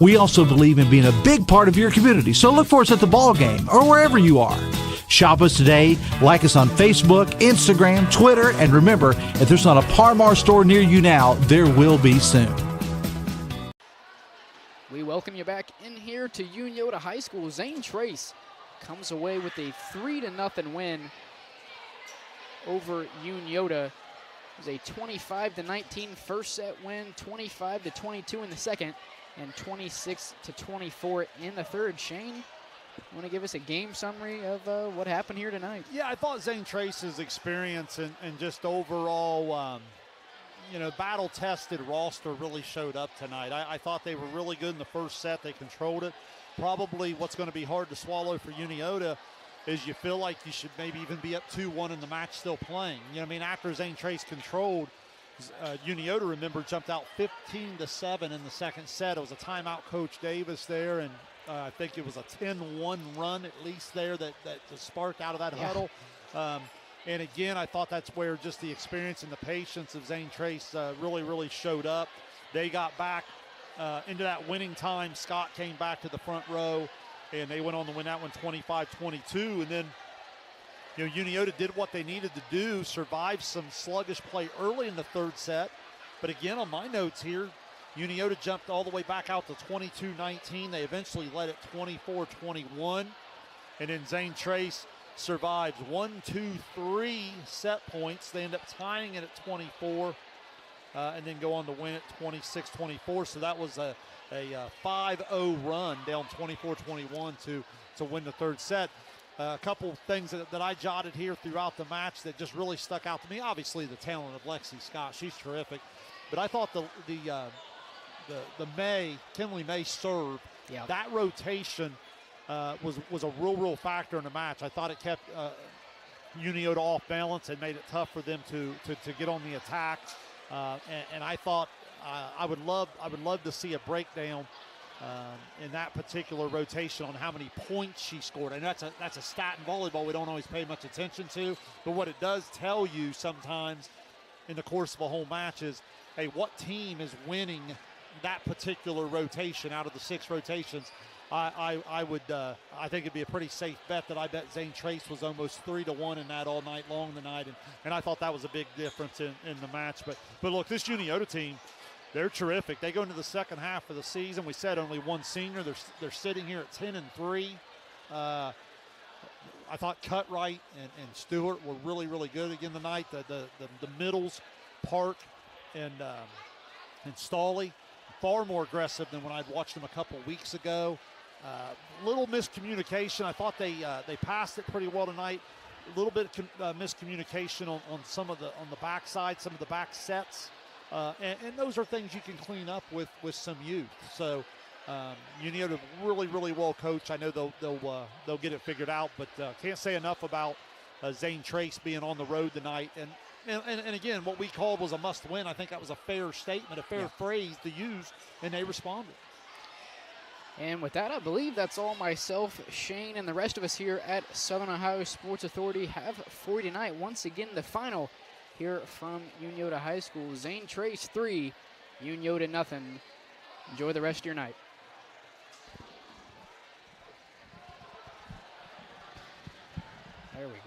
We also believe in being a big part of your community, so look for us at the ball game or wherever you are. Shop us today, like us on Facebook, Instagram, Twitter, and remember, if there's not a Par-Mar store near you now, there will be soon. We welcome you back in here to Unioto High School. Zane Trace comes away with a 3-0 win over Unioto. It was a 25-19 first set win, 25-22 in the second, and 26-24 in the third. Shane, want to give us a game summary of what happened here tonight? Yeah, I thought Zane Trace's experience and just overall, battle-tested roster really showed up tonight. I thought they were really good in the first set. They controlled it. Probably what's going to be hard to swallow for Unioto is you feel like you should maybe even be up 2-1 in the match still playing. After Zane Trace controlled, Unioto, remember, jumped out 15-7 in the second set. It was a timeout, Coach Davis there, and I think it was a 10-1 run at least there that sparked out of that huddle. And again, I thought that's where just the experience and the patience of Zane Trace really showed up. They got back into that winning time. Scott came back to the front row, and they went on to win that one 25-22. And then, Unioto did what they needed to do, survive some sluggish play early in the third set. But again, on my notes here, Unioto jumped all the way back out to 22-19. They eventually led it 24-21. And then Zane Trace survives 1, 2, 3 set points. They end up tying it at 24 and then go on to win it 26-24. So that was a 5-0 run down 24-21 to win the third set. A couple things that I jotted here throughout the match that just really stuck out to me. Obviously, the talent of Lexi Scott, she's terrific. But I thought the Kinley May serve, that rotation was a real factor in the match. I thought it kept Unioto off balance and made it tough for them to get on the attack. And I thought I would love to see a breakdown in that particular rotation on how many points she scored. And that's a stat in volleyball we don't always pay much attention to, but what it does tell you sometimes in the course of a whole match is, hey, what team is winning that particular rotation out of the 6 rotations? I think it'd be a pretty safe bet that I bet Zane Trace was almost 3-1 in that all night long tonight, and I thought that was a big difference in the match. But look, this Unioto team, they're terrific. They go into the second half of the season. We said only one senior. They're sitting here at 10-3. I thought Cutright and Stewart were really, really good again tonight. The middles, Park and Stawley, far more aggressive than when I'd watched them a couple weeks ago. Little miscommunication. I thought they passed it pretty well tonight. A little bit of miscommunication on the backside, some of the back sets. And those are things you can clean up with some youth. So Unioto really, really well coached. I know they'll get it figured out, but can't say enough about Zane Trace being on the road tonight. And again, what we called was a must-win. I think that was a fair statement, a fair phrase to use, and they responded. And with that, I believe that's all myself, Shane, and the rest of us here at Southern Ohio Sports Authority have for you tonight. Once again, the final here from Unioto High School. Zane Trace 3, Unioto nothing. Enjoy the rest of your night. There we go.